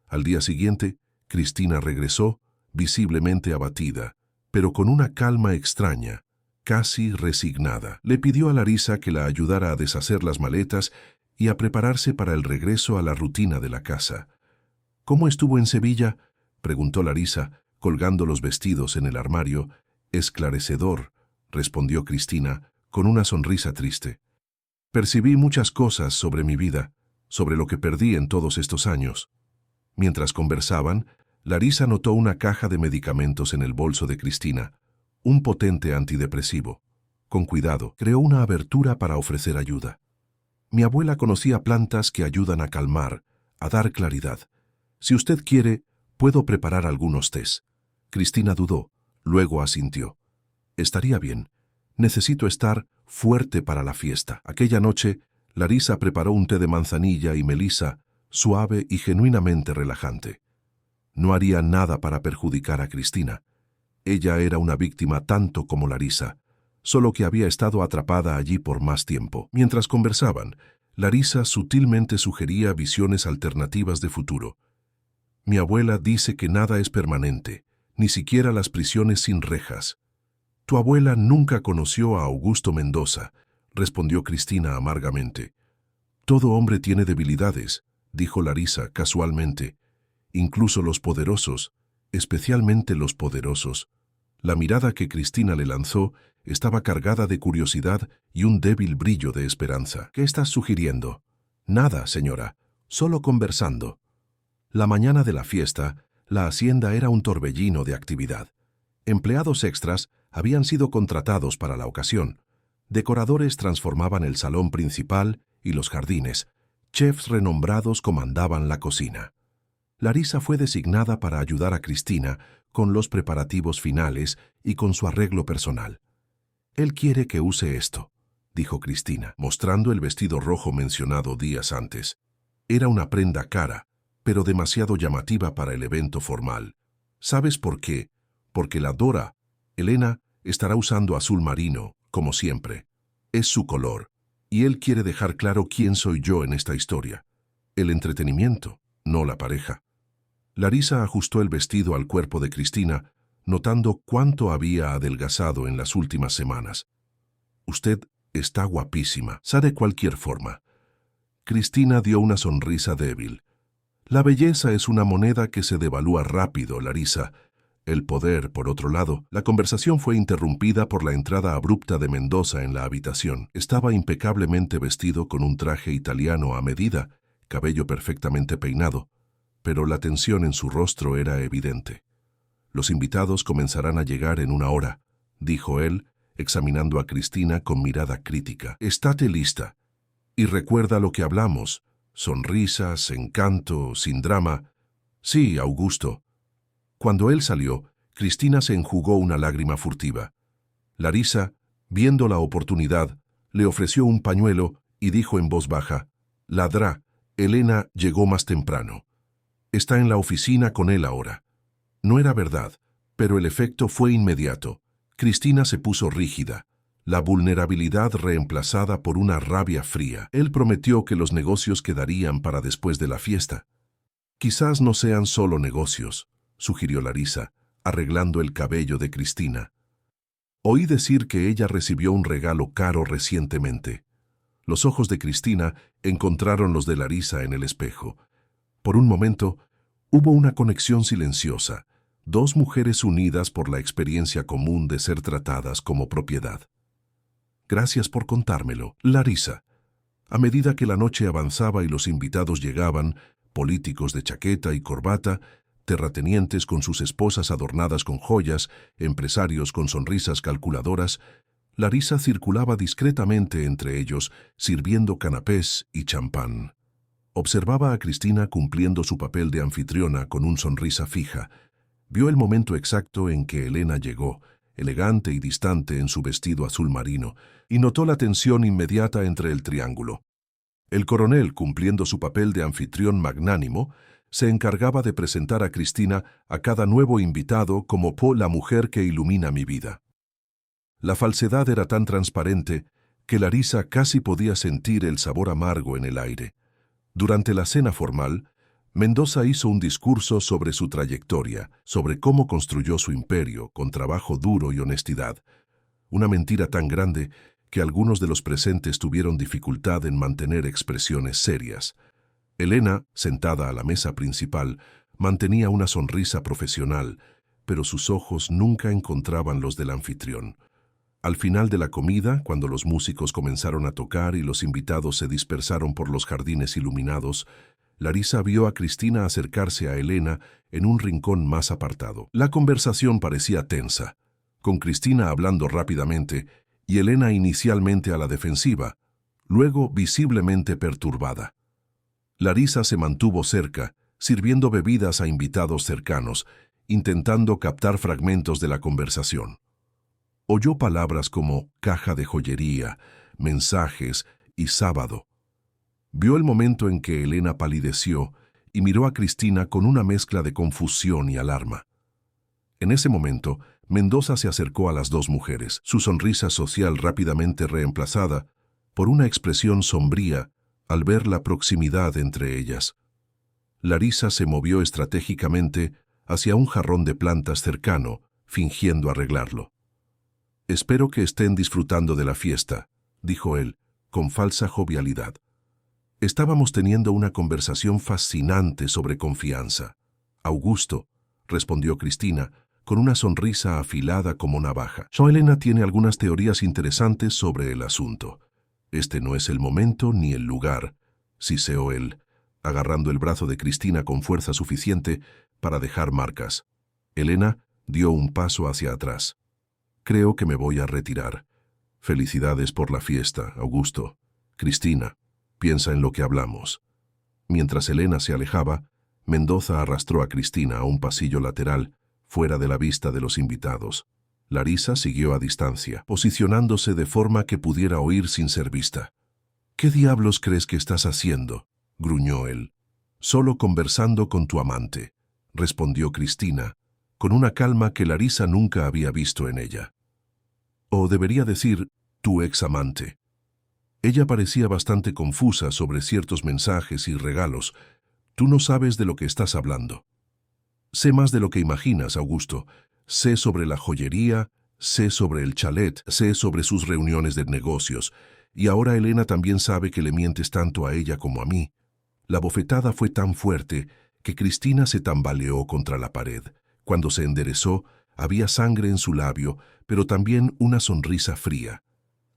Al día siguiente, Cristina regresó, visiblemente abatida, pero con una calma extraña, casi resignada. Le pidió a Larisa que la ayudara a deshacer las maletas y a prepararse para el regreso a la rutina de la casa. ¿Cómo estuvo en Sevilla?, preguntó Larisa, colgando los vestidos en el armario. Esclarecedor, respondió Cristina, con una sonrisa triste. Percibí muchas cosas sobre mi vida, sobre lo que perdí en todos estos años. Mientras conversaban, Larisa notó una caja de medicamentos en el bolso de Cristina, un potente antidepresivo. Con cuidado, creó una abertura para ofrecer ayuda. Mi abuela conocía plantas que ayudan a calmar, a dar claridad. Si usted quiere, puedo preparar algunos tés. Cristina dudó, luego asintió. Estaría bien. Necesito estar fuerte para la fiesta. Aquella noche, Larisa preparó un té de manzanilla y melisa, suave y genuinamente relajante. No haría nada para perjudicar a Cristina. Ella era una víctima tanto como Larisa, solo que había estado atrapada allí por más tiempo. Mientras conversaban, Larisa sutilmente sugería visiones alternativas de futuro. Mi abuela dice que nada es permanente, ni siquiera las prisiones sin rejas. Tu abuela nunca conoció a Augusto Mendoza, respondió Cristina amargamente. Todo hombre tiene debilidades, dijo Larisa casualmente. Incluso los poderosos, especialmente los poderosos. La mirada que Cristina le lanzó estaba cargada de curiosidad y un débil brillo de esperanza. ¿Qué estás sugiriendo? Nada, señora, solo conversando. La mañana de la fiesta, la hacienda era un torbellino de actividad. Empleados extras habían sido contratados para la ocasión. Decoradores transformaban el salón principal y los jardines. Chefs renombrados comandaban la cocina. Larisa fue designada para ayudar a Cristina con los preparativos finales y con su arreglo personal. Él quiere que use esto, dijo Cristina, mostrando el vestido rojo mencionado días antes. Era una prenda cara, pero demasiado llamativa para el evento formal. ¿Sabes por qué? Porque la Dora, Elena, estará usando azul marino, como siempre. Es su color, y él quiere dejar claro quién soy yo en esta historia. El entretenimiento, no la pareja. Larisa ajustó el vestido al cuerpo de Cristina, notando cuánto había adelgazado en las últimas semanas. Usted está guapísima, de cualquier forma. Cristina dio una sonrisa débil. La belleza es una moneda que se devalúa rápido, Larisa. El poder, por otro lado. La conversación fue interrumpida por la entrada abrupta de Mendoza en la habitación. Estaba impecablemente vestido con un traje italiano a medida, cabello perfectamente peinado, pero la tensión en su rostro era evidente. Los invitados comenzarán a llegar en una hora, dijo él, examinando a Cristina con mirada crítica. Estate lista. Y recuerda lo que hablamos. Sonrisas, encanto, sin drama. Sí, Augusto. Cuando él salió, Cristina se enjugó una lágrima furtiva. Larisa, viendo la oportunidad, le ofreció un pañuelo y dijo en voz baja, «Ladrá, Elena llegó más temprano. Está en la oficina con él ahora». No era verdad, pero el efecto fue inmediato. Cristina se puso rígida, la vulnerabilidad reemplazada por una rabia fría. Él prometió que los negocios quedarían para después de la fiesta. Quizás no sean solo negocios, sugirió Larisa, arreglando el cabello de Cristina. Oí decir que ella recibió un regalo caro recientemente. Los ojos de Cristina encontraron los de Larisa en el espejo. Por un momento, hubo una conexión silenciosa, dos mujeres unidas por la experiencia común de ser tratadas como propiedad. Gracias por contármelo, Larisa. A medida que la noche avanzaba y los invitados llegaban, políticos de chaqueta y corbata, terratenientes con sus esposas adornadas con joyas, empresarios con sonrisas calculadoras, Larisa circulaba discretamente entre ellos, sirviendo canapés y champán. Observaba a Cristina cumpliendo su papel de anfitriona con una sonrisa fija. Vio el momento exacto en que Elena llegó, elegante y distante en su vestido azul marino, y notó la tensión inmediata entre el triángulo. El coronel, cumpliendo su papel de anfitrión magnánimo, se encargaba de presentar a Cristina a cada nuevo invitado como la mujer que ilumina mi vida. La falsedad era tan transparente que Larisa casi podía sentir el sabor amargo en el aire. Durante la cena formal, Mendoza hizo un discurso sobre su trayectoria, sobre cómo construyó su imperio con trabajo duro y honestidad. Una mentira tan grande que algunos de los presentes tuvieron dificultad en mantener expresiones serias. Elena, sentada a la mesa principal, mantenía una sonrisa profesional, pero sus ojos nunca encontraban los del anfitrión. Al final de la comida, cuando los músicos comenzaron a tocar y los invitados se dispersaron por los jardines iluminados, Larisa vio a Cristina acercarse a Elena en un rincón más apartado. La conversación parecía tensa, con Cristina hablando rápidamente y Elena inicialmente a la defensiva, luego visiblemente perturbada. Larisa se mantuvo cerca, sirviendo bebidas a invitados cercanos, intentando captar fragmentos de la conversación. Oyó palabras como caja de joyería, mensajes y sábado. Vio el momento en que Elena palideció y miró a Cristina con una mezcla de confusión y alarma. En ese momento, Mendoza se acercó a las dos mujeres, su sonrisa social rápidamente reemplazada por una expresión sombría al ver la proximidad entre ellas. Larisa se movió estratégicamente hacia un jarrón de plantas cercano, fingiendo arreglarlo. «Espero que estén disfrutando de la fiesta», dijo él, con falsa jovialidad. Estábamos teniendo una conversación fascinante sobre confianza. «Augusto», respondió Cristina, con una sonrisa afilada como navaja. «Elena tiene algunas teorías interesantes sobre el asunto. Este no es el momento ni el lugar», siseó él, agarrando el brazo de Cristina con fuerza suficiente para dejar marcas. Elena dio un paso hacia atrás. «Creo que me voy a retirar. Felicidades por la fiesta, Augusto. Cristina, piensa en lo que hablamos». Mientras Elena se alejaba, Mendoza arrastró a Cristina a un pasillo lateral, fuera de la vista de los invitados. Larisa siguió a distancia, posicionándose de forma que pudiera oír sin ser vista. «¿Qué diablos crees que estás haciendo?», gruñó él. «Solo conversando con tu amante», respondió Cristina, con una calma que Larisa nunca había visto en ella. O debería decir, tu ex-amante. Ella parecía bastante confusa sobre ciertos mensajes y regalos. «Tú no sabes de lo que estás hablando». «Sé más de lo que imaginas, Augusto. Sé sobre la joyería, sé sobre el chalet, sé sobre sus reuniones de negocios. Y ahora Elena también sabe que le mientes tanto a ella como a mí». La bofetada fue tan fuerte que Cristina se tambaleó contra la pared. Cuando se enderezó, había sangre en su labio, pero también una sonrisa fría.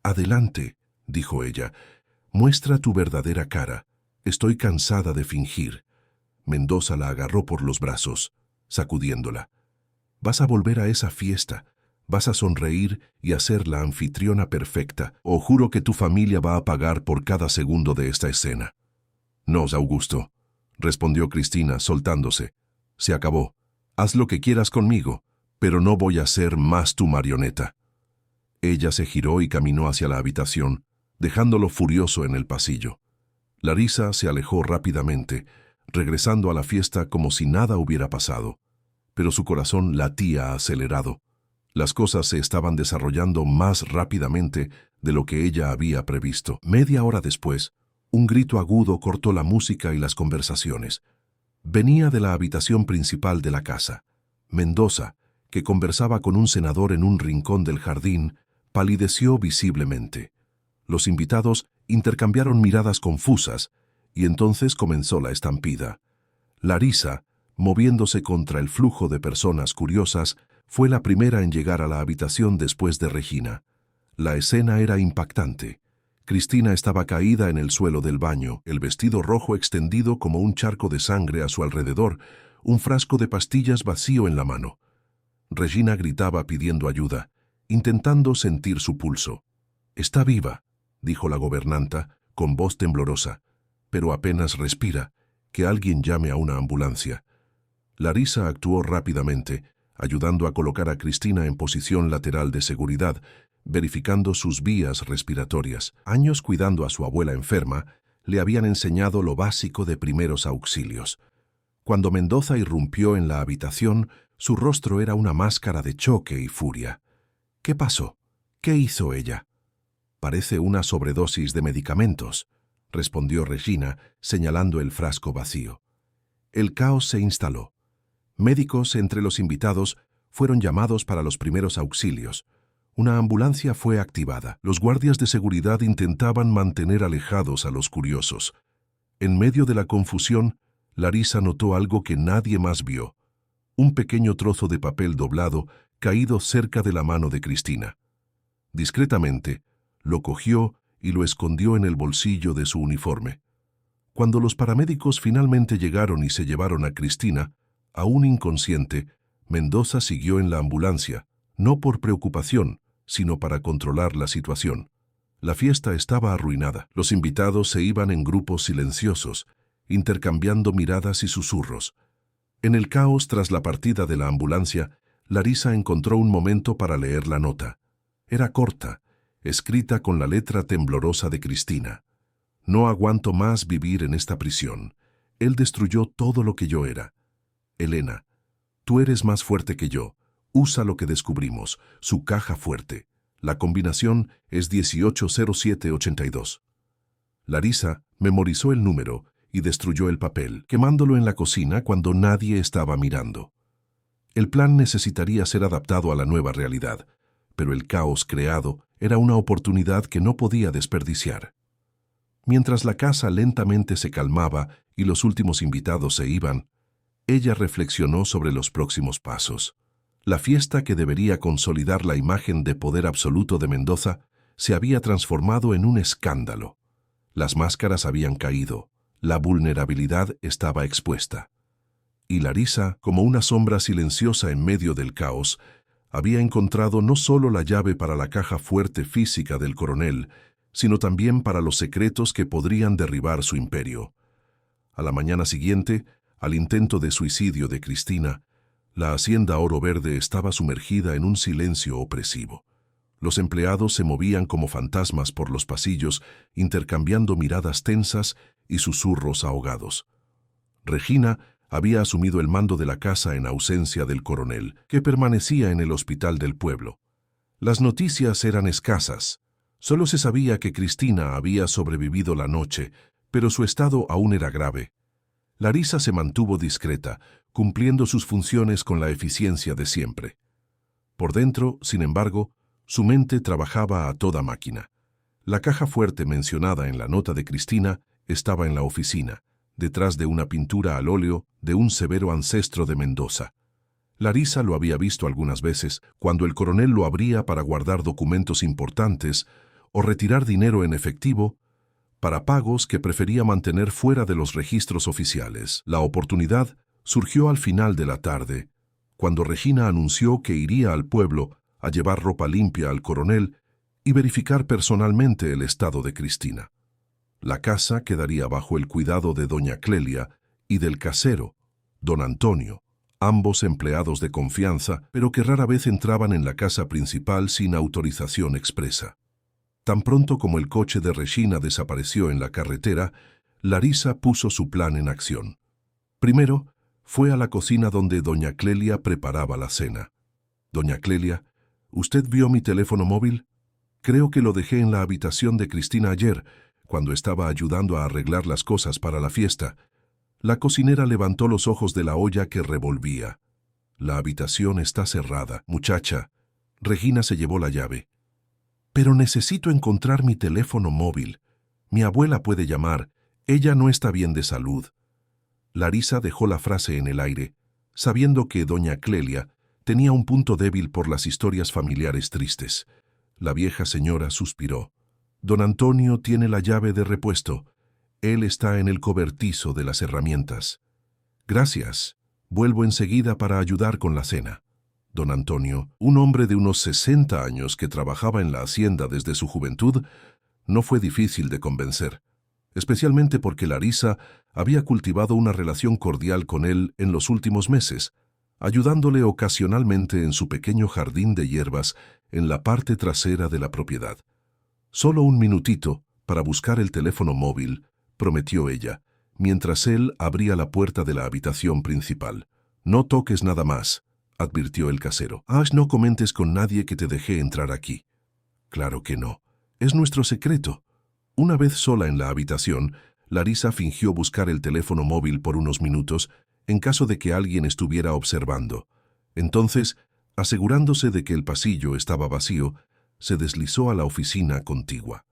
«Adelante», dijo ella, «muestra tu verdadera cara. Estoy cansada de fingir». Mendoza la agarró por los brazos, sacudiéndola. «Vas a volver a esa fiesta. Vas a sonreír y a ser la anfitriona perfecta, o juro que tu familia va a pagar por cada segundo de esta escena». «No, Augusto», respondió Cristina, soltándose. «Se acabó. Haz lo que quieras conmigo, pero no voy a ser más tu marioneta». Ella se giró y caminó hacia la habitación, dejándolo furioso en el pasillo. Larisa se alejó rápidamente, regresando a la fiesta como si nada hubiera pasado. Pero su corazón latía acelerado. Las cosas se estaban desarrollando más rápidamente de lo que ella había previsto. Media hora después, un grito agudo cortó la música y las conversaciones. Venía de la habitación principal de la casa. Mendoza, que conversaba con un senador en un rincón del jardín, palideció visiblemente. Los invitados intercambiaron miradas confusas, y entonces comenzó la estampida. Larisa, moviéndose contra el flujo de personas curiosas, fue la primera en llegar a la habitación después de Regina. La escena era impactante. Cristina estaba caída en el suelo del baño, el vestido rojo extendido como un charco de sangre a su alrededor, un frasco de pastillas vacío en la mano. Regina gritaba pidiendo ayuda, intentando sentir su pulso. «Está viva», dijo la gobernanta, con voz temblorosa, «pero apenas respira. Que alguien llame a una ambulancia». Larisa actuó rápidamente, ayudando a colocar a Cristina en posición lateral de seguridad, verificando sus vías respiratorias. Años cuidando a su abuela enferma, le habían enseñado lo básico de primeros auxilios. Cuando Mendoza irrumpió en la habitación, su rostro era una máscara de choque y furia. «¿Qué pasó? ¿Qué hizo ella?» «Parece una sobredosis de medicamentos», respondió Regina, señalando el frasco vacío. El caos se instaló. Médicos entre los invitados fueron llamados para los primeros auxilios. Una ambulancia fue activada. Los guardias de seguridad intentaban mantener alejados a los curiosos. En medio de la confusión, Larisa notó algo que nadie más vio: un pequeño trozo de papel doblado caído cerca de la mano de Cristina. Discretamente, lo cogió y lo escondió en el bolsillo de su uniforme. Cuando los paramédicos finalmente llegaron y se llevaron a Cristina, aún inconsciente, Mendoza siguió en la ambulancia, no por preocupación, sino para controlar la situación. La fiesta estaba arruinada. Los invitados se iban en grupos silenciosos, intercambiando miradas y susurros. En el caos tras la partida de la ambulancia, Larisa encontró un momento para leer la nota. Era corta, escrita con la letra temblorosa de Cristina. «No aguanto más vivir en esta prisión. Él destruyó todo lo que yo era. Elena, tú eres más fuerte que yo. Usa lo que descubrimos, su caja fuerte. La combinación es 180782». Larisa memorizó el número y destruyó el papel, quemándolo en la cocina cuando nadie estaba mirando. El plan necesitaría ser adaptado a la nueva realidad, pero el caos creado era una oportunidad que no podía desperdiciar. Mientras la casa lentamente se calmaba y los últimos invitados se iban, ella reflexionó sobre los próximos pasos. La fiesta que debería consolidar la imagen de poder absoluto de Mendoza se había transformado en un escándalo. Las máscaras habían caído, la vulnerabilidad estaba expuesta. Y Larisa, como una sombra silenciosa en medio del caos, había encontrado no solo la llave para la caja fuerte física del coronel, sino también para los secretos que podrían derribar su imperio. A la mañana siguiente, al intento de suicidio de Cristina, la hacienda Oro Verde estaba sumergida en un silencio opresivo. Los empleados se movían como fantasmas por los pasillos, intercambiando miradas tensas y susurros ahogados. Regina había asumido el mando de la casa en ausencia del coronel, que permanecía en el hospital del pueblo. Las noticias eran escasas. Solo se sabía que Cristina había sobrevivido la noche, pero su estado aún era grave. Larisa se mantuvo discreta, cumpliendo sus funciones con la eficiencia de siempre. Por dentro, sin embargo, su mente trabajaba a toda máquina. La caja fuerte mencionada en la nota de Cristina estaba en la oficina, detrás de una pintura al óleo de un severo ancestro de Mendoza. Larisa lo había visto algunas veces, cuando el coronel lo abría para guardar documentos importantes o retirar dinero en efectivo para pagos que prefería mantener fuera de los registros oficiales. La oportunidad surgió al final de la tarde, cuando Regina anunció que iría al pueblo a llevar ropa limpia al coronel y verificar personalmente el estado de Cristina. La casa quedaría bajo el cuidado de doña Clelia y del casero, don Antonio, ambos empleados de confianza, pero que rara vez entraban en la casa principal sin autorización expresa. Tan pronto como el coche de Regina desapareció en la carretera, Larisa puso su plan en acción. Primero, fue a la cocina donde doña Clelia preparaba la cena. «Doña Clelia, ¿usted vio mi teléfono móvil? Creo que lo dejé en la habitación de Cristina ayer, cuando estaba ayudando a arreglar las cosas para la fiesta». La cocinera levantó los ojos de la olla que revolvía. «La habitación está cerrada, muchacha». Regina se llevó la llave. «Pero necesito encontrar mi teléfono móvil. Mi abuela puede llamar. Ella no está bien de salud». Larisa dejó la frase en el aire, sabiendo que doña Clelia tenía un punto débil por las historias familiares tristes. La vieja señora suspiró. «Don Antonio tiene la llave de repuesto. Él está en el cobertizo de las herramientas». «Gracias. Vuelvo enseguida para ayudar con la cena». Don Antonio, un hombre de unos 60 años que trabajaba en la hacienda desde su juventud, no fue difícil de convencer, especialmente porque Larisa había cultivado una relación cordial con él en los últimos meses, ayudándole ocasionalmente en su pequeño jardín de hierbas en la parte trasera de la propiedad. «Solo un minutito para buscar el teléfono móvil», prometió ella, mientras él abría la puerta de la habitación principal. «No toques nada más», advirtió el casero. «No comentes con nadie que te dejé entrar aquí». «Claro que no. Es nuestro secreto». Una vez sola en la habitación, Larisa fingió buscar el teléfono móvil por unos minutos en caso de que alguien estuviera observando. Entonces, asegurándose de que el pasillo estaba vacío, se deslizó a la oficina contigua.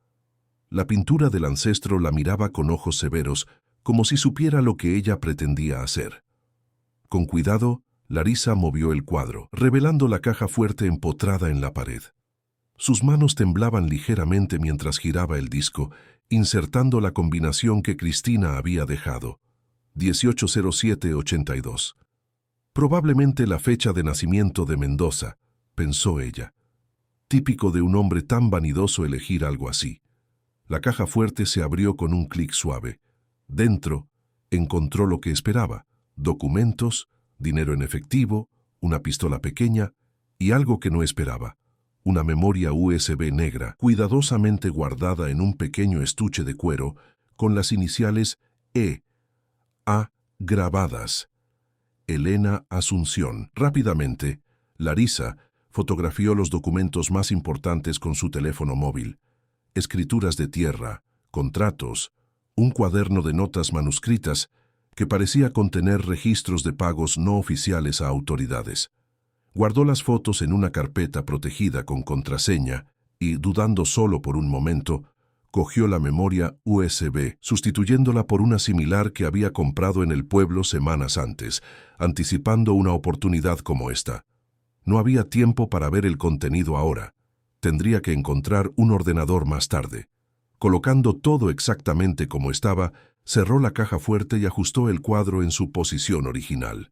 La pintura del ancestro la miraba con ojos severos, como si supiera lo que ella pretendía hacer. Con cuidado, Larisa movió el cuadro, revelando la caja fuerte empotrada en la pared. Sus manos temblaban ligeramente mientras giraba el disco, insertando la combinación que Cristina había dejado. 1807-82. Probablemente la fecha de nacimiento de Mendoza, pensó ella. Típico de un hombre tan vanidoso elegir algo así. La caja fuerte se abrió con un clic suave. Dentro, encontró lo que esperaba: documentos, dinero en efectivo, una pistola pequeña y algo que no esperaba: una memoria USB negra, cuidadosamente guardada en un pequeño estuche de cuero, con las iniciales E.A. grabadas. Elena Asunción. Rápidamente, Larisa fotografió los documentos más importantes con su teléfono móvil: escrituras de tierra, contratos, un cuaderno de notas manuscritas que parecía contener registros de pagos no oficiales a autoridades. Guardó las fotos en una carpeta protegida con contraseña y, dudando solo por un momento, cogió la memoria USB, sustituyéndola por una similar que había comprado en el pueblo semanas antes, anticipando una oportunidad como esta. No había tiempo para ver el contenido ahora. Tendría que encontrar un ordenador más tarde. Colocando todo exactamente como estaba, cerró la caja fuerte y ajustó el cuadro en su posición original.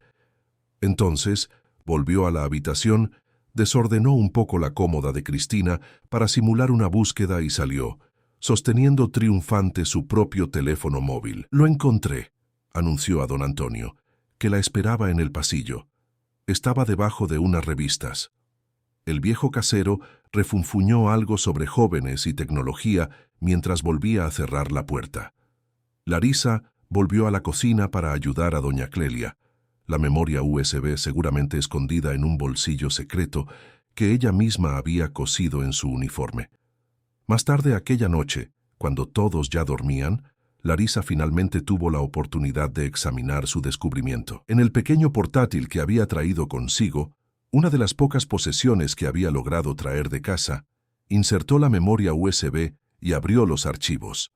Entonces, volvió a la habitación, desordenó un poco la cómoda de Cristina para simular una búsqueda y salió, sosteniendo triunfante su propio teléfono móvil. «Lo encontré», anunció a don Antonio, que la esperaba en el pasillo. Estaba debajo de unas revistas. El viejo casero refunfuñó algo sobre jóvenes y tecnología mientras volvía a cerrar la puerta. Larisa volvió a la cocina para ayudar a doña Clelia, la memoria USB seguramente escondida en un bolsillo secreto que ella misma había cosido en su uniforme. Más tarde aquella noche, cuando todos ya dormían, Larisa finalmente tuvo la oportunidad de examinar su descubrimiento. En el pequeño portátil que había traído consigo, una de las pocas posesiones que había logrado traer de casa, insertó la memoria USB y abrió los archivos.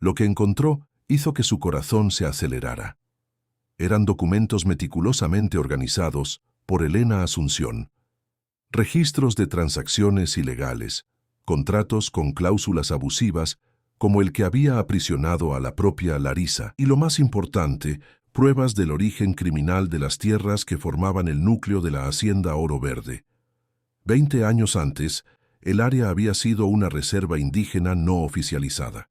Lo que encontró hizo que su corazón se acelerara. Eran documentos meticulosamente organizados por Elena Asunción. Registros de transacciones ilegales, contratos con cláusulas abusivas, como el que había aprisionado a la propia Larisa, y lo más importante, pruebas del origen criminal de las tierras que formaban el núcleo de la hacienda Oro Verde. 20 años antes, el área había sido una reserva indígena no oficializada.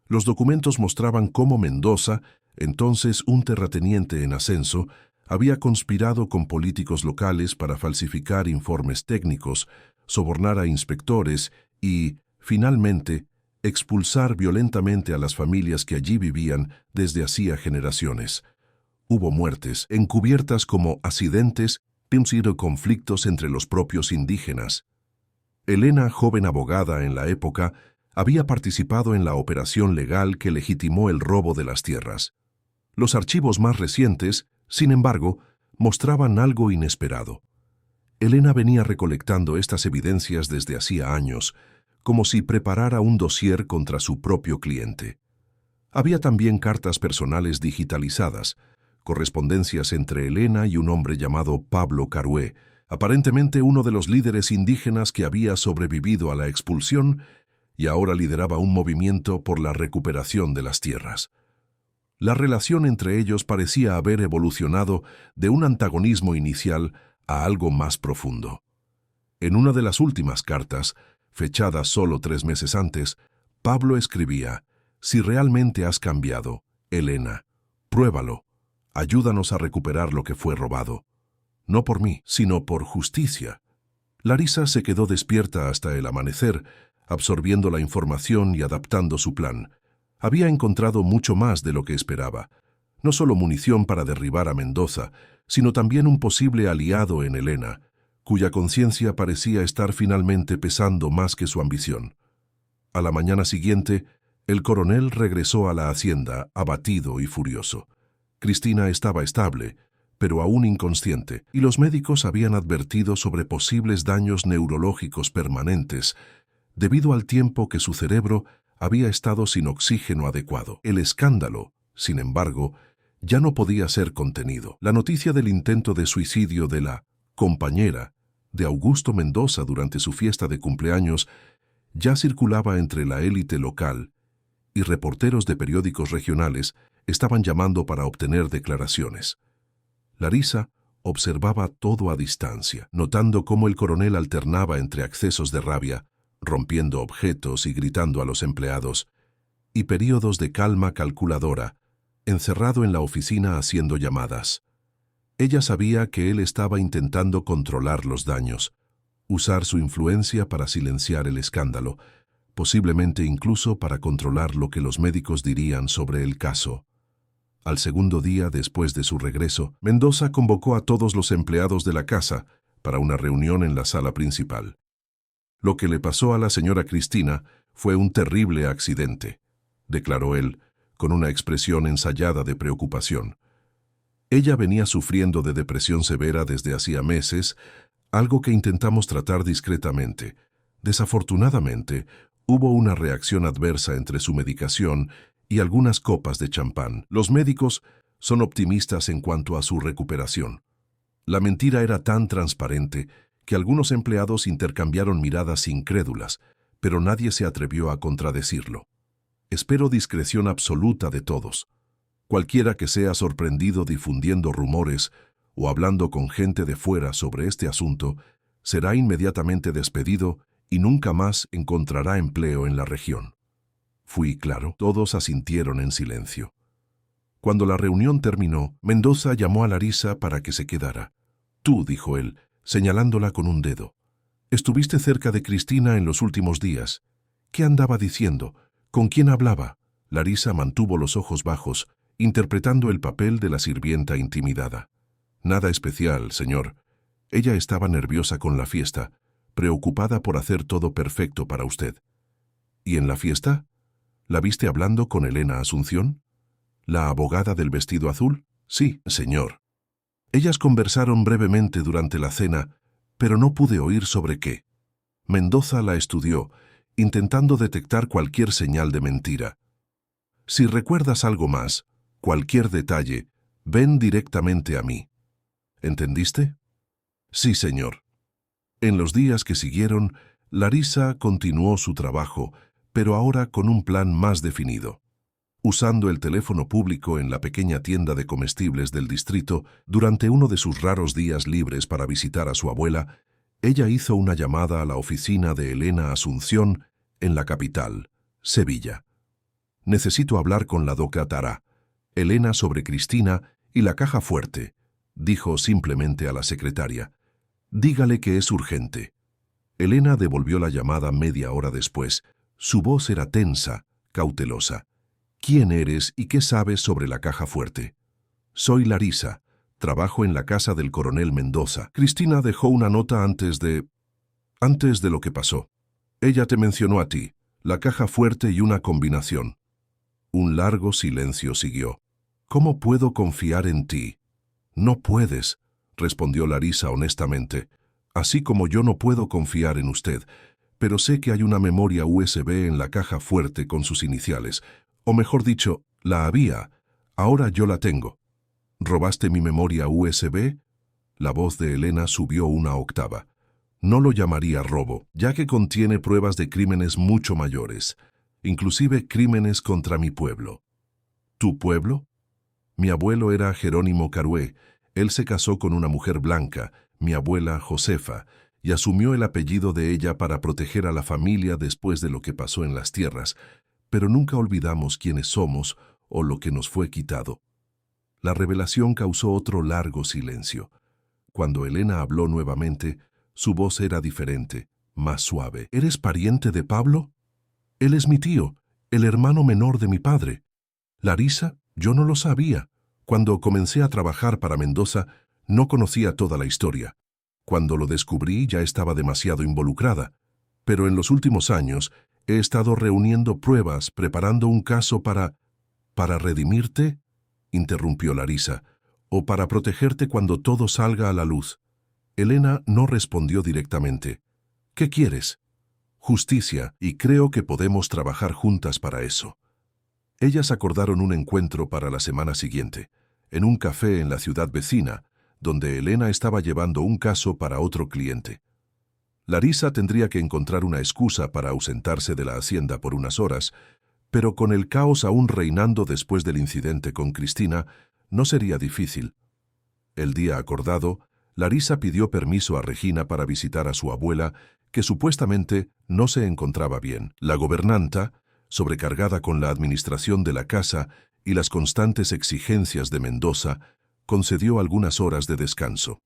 Los documentos mostraban cómo Mendoza, entonces un terrateniente en ascenso, había conspirado con políticos locales para falsificar informes técnicos, sobornar a inspectores y, finalmente, expulsar violentamente a las familias que allí vivían desde hacía generaciones. Hubo muertes, encubiertas como accidentes, y conflictos entre los propios indígenas. Elena, joven abogada en la época, había participado en la operación legal que legitimó el robo de las tierras. Los archivos más recientes, sin embargo, mostraban algo inesperado. Elena venía recolectando estas evidencias desde hacía años, como si preparara un dossier contra su propio cliente. Había también cartas personales digitalizadas, correspondencias entre Elena y un hombre llamado Pablo Carué, aparentemente uno de los líderes indígenas que había sobrevivido a la expulsión y ahora lideraba un movimiento por la recuperación de las tierras. La relación entre ellos parecía haber evolucionado de un antagonismo inicial a algo más profundo. En una de las últimas cartas, fechada solo 3 meses antes, Pablo escribía: «Si realmente has cambiado, Elena, pruébalo. Ayúdanos a recuperar lo que fue robado. No por mí, sino por justicia». Larisa se quedó despierta hasta el amanecer, absorbiendo la información y adaptando su plan. Había encontrado mucho más de lo que esperaba. No solo munición para derribar a Mendoza, sino también un posible aliado en Elena, cuya conciencia parecía estar finalmente pesando más que su ambición. A la mañana siguiente, el coronel regresó a la hacienda, abatido y furioso. Cristina estaba estable, pero aún inconsciente, y los médicos habían advertido sobre posibles daños neurológicos permanentes, debido al tiempo que su cerebro había estado sin oxígeno adecuado. El escándalo, sin embargo, ya no podía ser contenido. La noticia del intento de suicidio de la compañera de Augusto Mendoza durante su fiesta de cumpleaños ya circulaba entre la élite local, y reporteros de periódicos regionales estaban llamando para obtener declaraciones. Larisa observaba todo a distancia, notando cómo el coronel alternaba entre accesos de rabia, rompiendo objetos y gritando a los empleados, y períodos de calma calculadora, encerrado en la oficina haciendo llamadas. Ella sabía que él estaba intentando controlar los daños, usar su influencia para silenciar el escándalo, posiblemente incluso para controlar lo que los médicos dirían sobre el caso. Al segundo día después de su regreso, Mendoza convocó a todos los empleados de la casa para una reunión en la sala principal. «Lo que le pasó a la señora Cristina fue un terrible accidente», declaró él, con una expresión ensayada de preocupación. «Ella venía sufriendo de depresión severa desde hacía meses, algo que intentamos tratar discretamente. Desafortunadamente, hubo una reacción adversa entre su medicación y algunas copas de champán. Los médicos son optimistas en cuanto a su recuperación. La mentira era tan transparente que algunos empleados intercambiaron miradas incrédulas, pero nadie se atrevió a contradecirlo. Espero discreción absoluta de todos. Cualquiera que sea sorprendido difundiendo rumores o hablando con gente de fuera sobre este asunto será inmediatamente despedido y nunca más encontrará empleo en la región». Fui claro. Todos asintieron en silencio. Cuando la reunión terminó, Mendoza llamó a Larisa para que se quedara. «Tú», dijo él, señalándola con un dedo. «Estuviste cerca de Cristina en los últimos días. ¿Qué andaba diciendo? ¿Con quién hablaba?» Larisa mantuvo los ojos bajos, interpretando el papel de la sirvienta intimidada. «Nada especial, señor. Ella estaba nerviosa con la fiesta, preocupada por hacer todo perfecto para usted». «¿Y en la fiesta? ¿La viste hablando con Elena Asunción? ¿La abogada del vestido azul?» «Sí, señor. Ellas conversaron brevemente durante la cena, pero no pude oír sobre qué». Mendoza la estudió, intentando detectar cualquier señal de mentira. «Si recuerdas algo más, cualquier detalle, ven directamente a mí. ¿Entendiste?» «Sí, señor». En los días que siguieron, Larisa continuó su trabajo, pero ahora con un plan más definido. Usando el teléfono público en la pequeña tienda de comestibles del distrito, durante uno de sus raros días libres para visitar a su abuela, ella hizo una llamada a la oficina de Elena Asunción en la capital, Sevilla. «Necesito hablar con la doctora Elena sobre Cristina y la caja fuerte», dijo simplemente a la secretaria. «Dígale que es urgente». Elena devolvió la llamada media hora después. Su voz era tensa, cautelosa. «¿Quién eres y qué sabes sobre la caja fuerte?» «Soy Larisa. Trabajo en la casa del coronel Mendoza. Cristina dejó una nota antes de lo que pasó. Ella te mencionó a ti, la caja fuerte y una combinación». Un largo silencio siguió. «¿Cómo puedo confiar en ti?» «No puedes», respondió Larisa honestamente. «Así como yo no puedo confiar en usted, pero sé que hay una memoria USB en la caja fuerte con sus iniciales, o mejor dicho, la había, ahora yo la tengo». «¿Robaste mi memoria USB?» La voz de Elena subió una octava. «No lo llamaría robo, ya que contiene pruebas de crímenes mucho mayores, inclusive crímenes contra mi pueblo». «¿Tu pueblo?» «Mi abuelo era Jerónimo Carué. Él se casó con una mujer blanca, mi abuela Josefa, y asumió el apellido de ella para proteger a la familia después de lo que pasó en las tierras, pero nunca olvidamos quiénes somos o lo que nos fue quitado. La revelación causó otro largo silencio. Cuando Elena habló nuevamente, su voz era diferente, más suave. ¿Eres pariente de Pablo? Él es mi tío, el hermano menor de mi padre. Larisa, yo no lo sabía. Cuando comencé a trabajar para Mendoza, no conocía toda la historia. Cuando lo descubrí ya estaba demasiado involucrada. Pero en los últimos años he estado reuniendo pruebas, preparando un caso ¿Para redimirte?, interrumpió Larisa, o para protegerte cuando todo salga a la luz. Elena no respondió directamente. ¿Qué quieres? Justicia, y creo que podemos trabajar juntas para eso. Ellas acordaron un encuentro para la semana siguiente, en un café en la ciudad vecina, donde Elena estaba llevando un caso para otro cliente. Larisa tendría que encontrar una excusa para ausentarse de la hacienda por unas horas, pero con el caos aún reinando después del incidente con Cristina, no sería difícil. El día acordado, Larisa pidió permiso a Regina para visitar a su abuela, que supuestamente no se encontraba bien. La gobernanta, sobrecargada con la administración de la casa y las constantes exigencias de Mendoza, concedió algunas horas de descanso.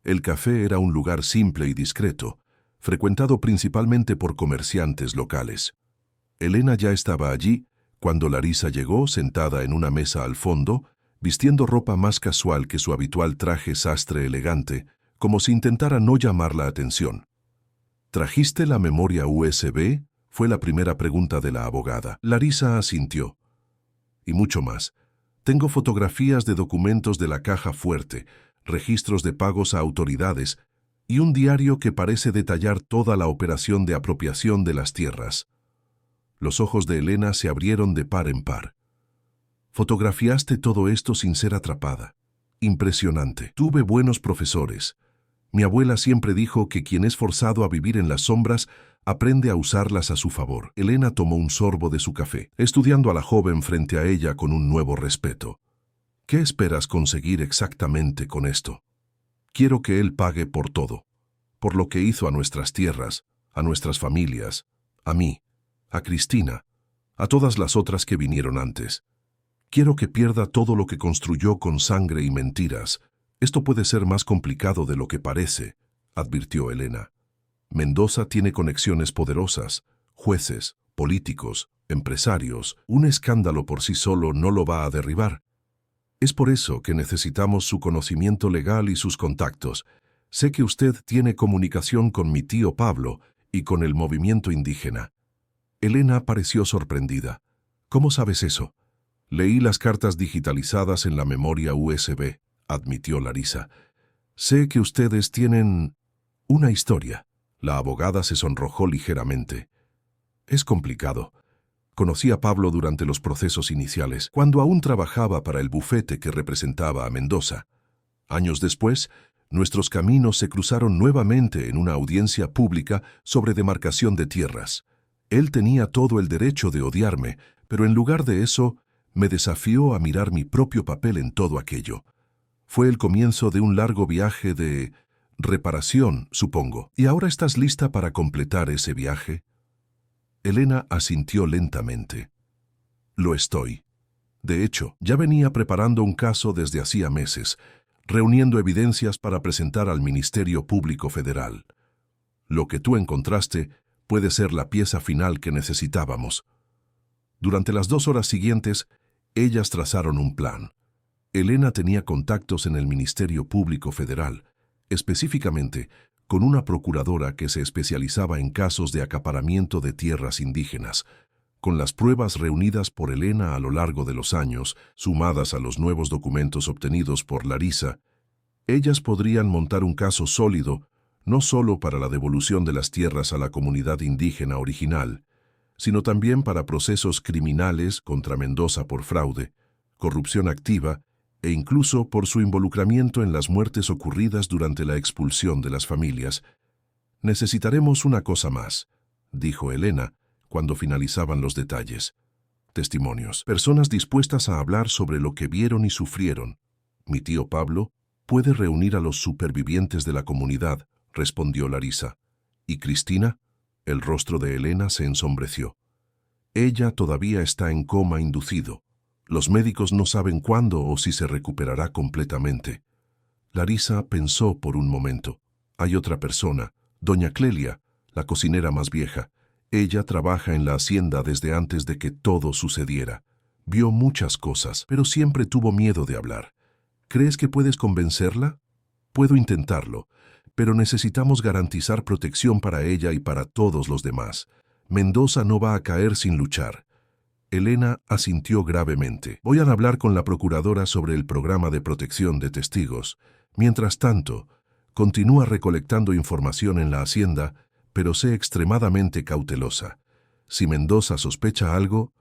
El café era un lugar simple y discreto, frecuentado principalmente por comerciantes locales. Elena ya estaba allí cuando Larisa llegó sentada en una mesa al fondo, vistiendo ropa más casual que su habitual traje sastre elegante, como si intentara no llamar la atención. ¿Trajiste la memoria USB?, fue la primera pregunta de la abogada. Larisa asintió. Y mucho más. Tengo fotografías de documentos de la caja fuerte, registros de pagos a autoridades y un diario que parece detallar toda la operación de apropiación de las tierras. Los ojos de Elena se abrieron de par en par. Fotografiaste todo esto sin ser atrapada. Impresionante. Tuve buenos profesores. Mi abuela siempre dijo que quien es forzado a vivir en las sombras aprende a usarlas a su favor. Elena tomó un sorbo de su café, estudiando a la joven frente a ella con un nuevo respeto. ¿Qué esperas conseguir exactamente con esto? Quiero que él pague por todo, por lo que hizo a nuestras tierras, a nuestras familias, a mí, a Cristina, a todas las otras que vinieron antes. Quiero que pierda todo lo que construyó con sangre y mentiras. Esto puede ser más complicado de lo que parece, advirtió Elena. Mendoza tiene conexiones poderosas, jueces, políticos, empresarios. Un escándalo por sí solo no lo va a derribar. Es por eso que necesitamos su conocimiento legal y sus contactos. Sé que usted tiene comunicación con mi tío Pablo y con el movimiento indígena. Elena pareció sorprendida. ¿Cómo sabes eso? Leí las cartas digitalizadas en la memoria USB, admitió Larisa. Sé que ustedes tienen una historia. La abogada se sonrojó ligeramente. Es complicado. Conocí a Pablo durante los procesos iniciales, cuando aún trabajaba para el bufete que representaba a Mendoza. Años después, nuestros caminos se cruzaron nuevamente en una audiencia pública sobre demarcación de tierras. Él tenía todo el derecho de odiarme, pero en lugar de eso, me desafió a mirar mi propio papel en todo aquello. Fue el comienzo de un largo viaje de reparación, supongo. ¿Y ahora estás lista para completar ese viaje? Elena asintió lentamente. Lo estoy. De hecho, ya venía preparando un caso desde hacía meses, reuniendo evidencias para presentar al Ministerio Público Federal. Lo que tú encontraste puede ser la pieza final que necesitábamos. Durante las 2 horas siguientes, ellas trazaron un plan. Elena tenía contactos en el Ministerio Público Federal, específicamente con una procuradora que se especializaba en casos de acaparamiento de tierras indígenas. Con las pruebas reunidas por Elena a lo largo de los años, sumadas a los nuevos documentos obtenidos por Larisa, ellas podrían montar un caso sólido no solo para la devolución de las tierras a la comunidad indígena original, sino también para procesos criminales contra Mendoza por fraude, corrupción activa e incluso por su involucramiento en las muertes ocurridas durante la expulsión de las familias. Necesitaremos una cosa más, dijo Elena, cuando finalizaban los detalles. Testimonios. Personas dispuestas a hablar sobre lo que vieron y sufrieron. Mi tío Pablo, Puede reunir a los supervivientes de la comunidad, respondió Larisa. ¿Y Cristina? El rostro de Elena se ensombreció. Ella todavía está en coma inducido. Los médicos no saben cuándo o si se recuperará completamente. Larisa pensó por un momento. Hay otra persona, doña Clelia, la cocinera más vieja. Ella trabaja en la hacienda desde antes de que todo sucediera. Vio muchas cosas, pero siempre tuvo miedo de hablar. ¿Crees que puedes convencerla? Puedo intentarlo, pero necesitamos garantizar protección para ella y para todos los demás. Mendoza no va a caer sin luchar. Elena asintió gravemente. Voy a hablar con la procuradora sobre el programa de protección de testigos. Mientras tanto, continúa recolectando información en la hacienda, pero sé extremadamente cautelosa. Si Mendoza sospecha algo,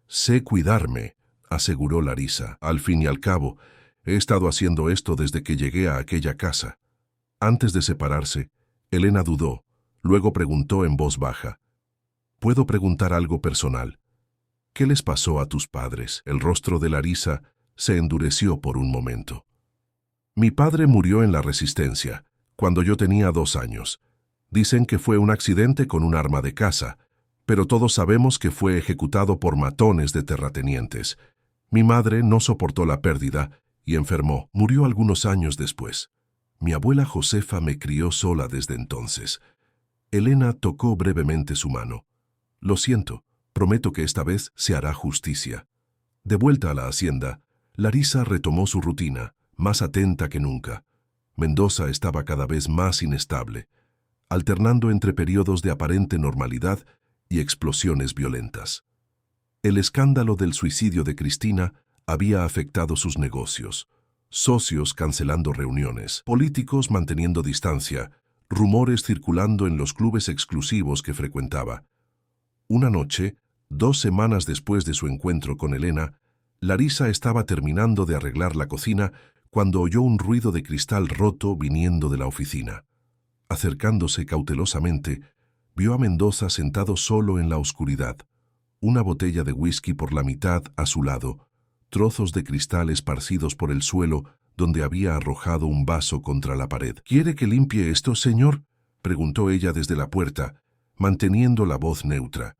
sé cuidarme, aseguró Larisa. Al fin y al cabo, he estado haciendo esto desde que llegué a aquella casa. Antes de separarse, Elena dudó, luego preguntó en voz baja. ¿Puedo preguntar algo personal? ¿Qué les pasó a tus padres? El rostro de Larisa se endureció por un momento. Mi padre murió en la Resistencia, cuando yo tenía 2 años. Dicen que fue un accidente con un arma de caza, pero todos sabemos que fue ejecutado por matones de terratenientes. Mi madre no soportó la pérdida y enfermó. Murió algunos años después. Mi abuela Josefa me crió sola desde entonces. Elena tocó brevemente su mano. Lo siento, prometo que esta vez se hará justicia. De vuelta a la hacienda, Larisa retomó su rutina, más atenta que nunca. Mendoza estaba cada vez más inestable, alternando entre periodos de aparente normalidad y explosiones violentas. El escándalo del suicidio de Cristina había afectado sus negocios. Socios cancelando reuniones, políticos manteniendo distancia, rumores circulando en los clubes exclusivos que frecuentaba. Una noche, 2 semanas después de su encuentro con Elena, Larisa estaba terminando de arreglar la cocina cuando oyó un ruido de cristal roto viniendo de la oficina. Acercándose cautelosamente, vio a Mendoza sentado solo en la oscuridad, una botella de whisky por la mitad a su lado, trozos de cristal esparcidos por el suelo donde había arrojado un vaso contra la pared. ¿Quiere que limpie esto, señor?, preguntó ella desde la puerta, manteniendo la voz neutra.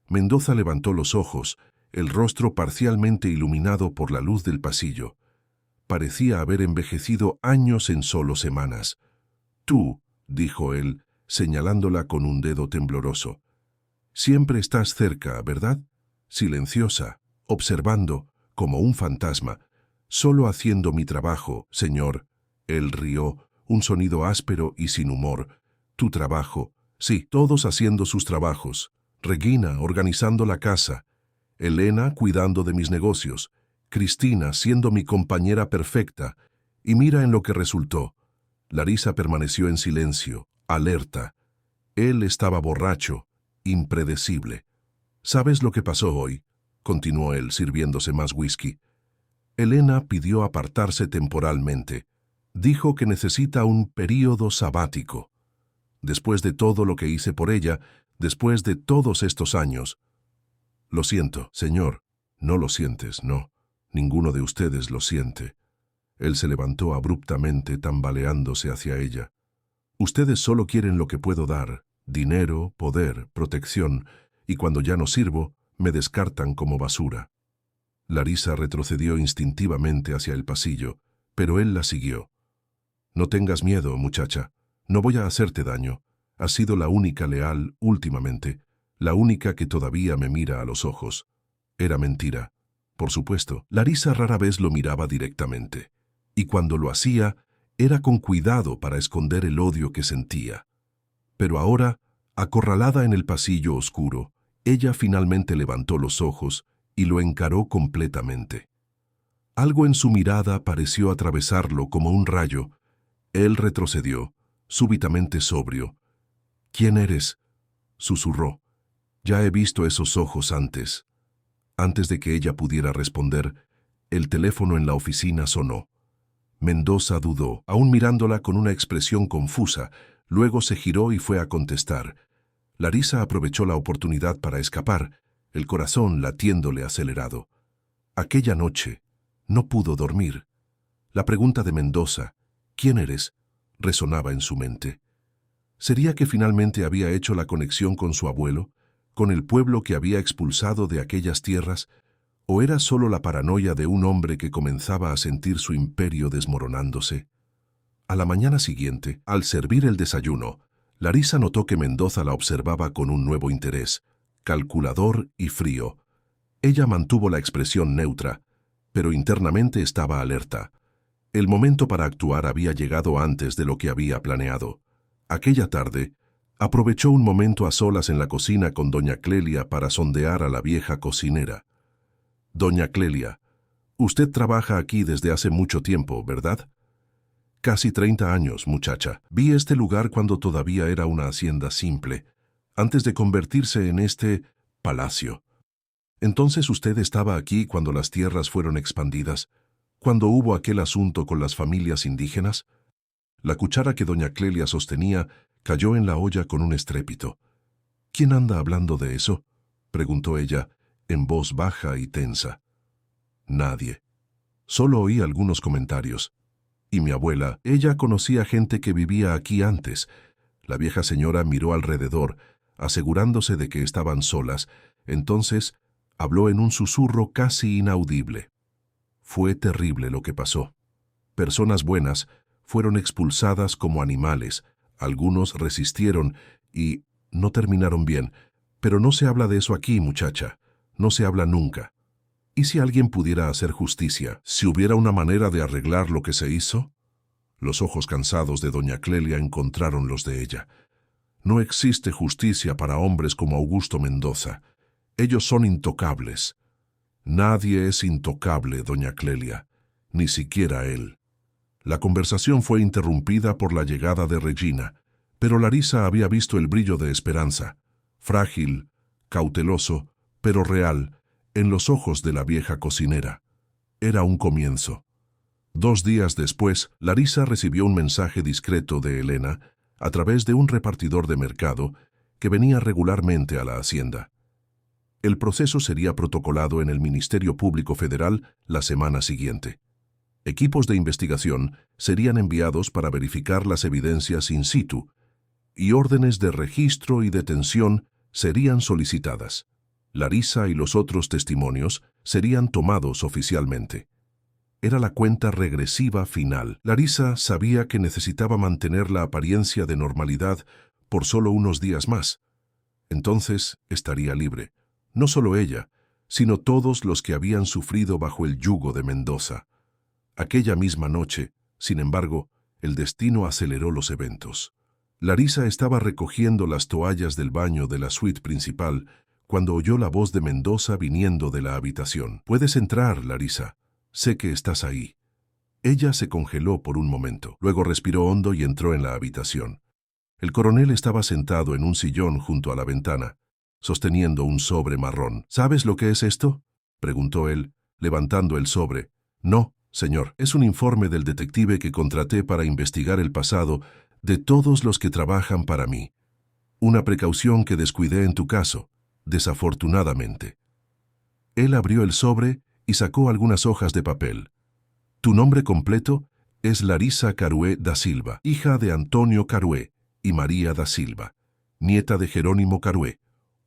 Mendoza levantó los ojos, el rostro parcialmente iluminado por la luz del pasillo. Parecía haber envejecido años en solo semanas. Tú, dijo él, señalándola con un dedo tembloroso. Siempre estás cerca, ¿verdad? Silenciosa, observando, como un fantasma. Solo haciendo mi trabajo, señor. Él rió, un sonido áspero y sin humor. Tu trabajo. Sí, todos haciendo sus trabajos. Regina organizando la casa. Elena cuidando de mis negocios. Cristina siendo mi compañera perfecta. Y mira en lo que resultó. Larisa permaneció en silencio, alerta. Él estaba borracho, impredecible. ¿Sabes lo que pasó hoy?, continuó él, sirviéndose más whisky. Elena pidió apartarse temporalmente. Dijo que necesita un período sabático. Después de todo lo que hice por ella, después de todos estos años. Lo siento, señor. No lo sientes, no. Ninguno de ustedes lo siente. Él se levantó abruptamente, tambaleándose hacia ella. Ustedes solo quieren lo que puedo dar, dinero, poder, protección, y cuando ya no sirvo, me descartan como basura. Larisa retrocedió instintivamente hacia el pasillo, pero él la siguió. No tengas miedo, muchacha. No voy a hacerte daño. Has sido la única leal últimamente, la única que todavía me mira a los ojos. Era mentira. Por supuesto, Larisa rara vez lo miraba directamente, y cuando lo hacía, era con cuidado para esconder el odio que sentía. Pero ahora, acorralada en el pasillo oscuro, ella finalmente levantó los ojos y lo encaró completamente. Algo en su mirada pareció atravesarlo como un rayo. Él retrocedió, súbitamente sobrio. «¿Quién eres?», susurró. «Ya he visto esos ojos antes». Antes de que ella pudiera responder, el teléfono en la oficina sonó. Mendoza dudó, aún mirándola con una expresión confusa. Luego se giró y fue a contestar. Larisa aprovechó la oportunidad para escapar, el corazón latiéndole acelerado. Aquella noche no pudo dormir. La pregunta de Mendoza, ¿quién eres?, resonaba en su mente. ¿Sería que finalmente había hecho la conexión con su abuelo, con el pueblo que había expulsado de aquellas tierras, o era solo la paranoia de un hombre que comenzaba a sentir su imperio desmoronándose? A la mañana siguiente, al servir el desayuno, Larisa notó que Mendoza la observaba con un nuevo interés, calculador y frío. Ella mantuvo la expresión neutra, pero internamente estaba alerta. El momento para actuar había llegado antes de lo que había planeado. Aquella tarde, aprovechó un momento a solas en la cocina con doña Clelia para sondear a la vieja cocinera. «Doña Clelia, usted trabaja aquí desde hace mucho tiempo, ¿verdad?» «Casi 30 años, muchacha. Vi este lugar cuando todavía era una hacienda simple, antes de convertirse en este palacio. Entonces usted estaba aquí cuando las tierras fueron expandidas, cuando hubo aquel asunto con las familias indígenas». La cuchara que doña Clelia sostenía cayó en la olla con un estrépito. «¿Quién anda hablando de eso?», preguntó ella, en voz baja y tensa. «Nadie. Solo oí algunos comentarios. Y mi abuela, ella conocía gente que vivía aquí antes». La vieja señora miró alrededor, asegurándose de que estaban solas. Entonces habló en un susurro casi inaudible. «Fue terrible lo que pasó. Personas buenas fueron expulsadas como animales, algunos resistieron y no terminaron bien, pero no se habla de eso aquí, muchacha, no se habla nunca. ¿Y si alguien pudiera hacer justicia, si hubiera una manera de arreglar lo que se hizo?» Los ojos cansados de doña Clelia encontraron los de ella. «No existe justicia para hombres como Augusto Mendoza. Ellos son intocables». «Nadie es intocable, doña Clelia, ni siquiera él». La conversación fue interrumpida por la llegada de Regina, pero Larisa había visto el brillo de esperanza, frágil, cauteloso, pero real, en los ojos de la vieja cocinera. Era un comienzo. 2 días después, Larisa recibió un mensaje discreto de Elena a través de un repartidor de mercado que venía regularmente a la hacienda. El proceso sería protocolado en el Ministerio Público Federal la semana siguiente. Equipos de investigación serían enviados para verificar las evidencias in situ, y órdenes de registro y detención serían solicitadas. Larisa y los otros testimonios serían tomados oficialmente. Era la cuenta regresiva final. Larisa sabía que necesitaba mantener la apariencia de normalidad por solo unos días más. Entonces estaría libre. No solo ella, sino todos los que habían sufrido bajo el yugo de Mendoza. Aquella misma noche, sin embargo, el destino aceleró los eventos. Larisa estaba recogiendo las toallas del baño de la suite principal cuando oyó la voz de Mendoza viniendo de la habitación. «Puedes entrar, Larisa. Sé que estás ahí». Ella se congeló por un momento, luego respiró hondo y entró en la habitación. El coronel estaba sentado en un sillón junto a la ventana, sosteniendo un sobre marrón. «¿Sabes lo que es esto?», preguntó él, levantando el sobre. «No, señor, es un informe del detective que contraté para investigar el pasado de todos los que trabajan para mí. Una precaución que descuidé en tu caso, desafortunadamente». Él abrió el sobre y sacó algunas hojas de papel. «Tu nombre completo es Larisa Carué da Silva, hija de Antonio Carué y María da Silva, nieta de Jerónimo Carué,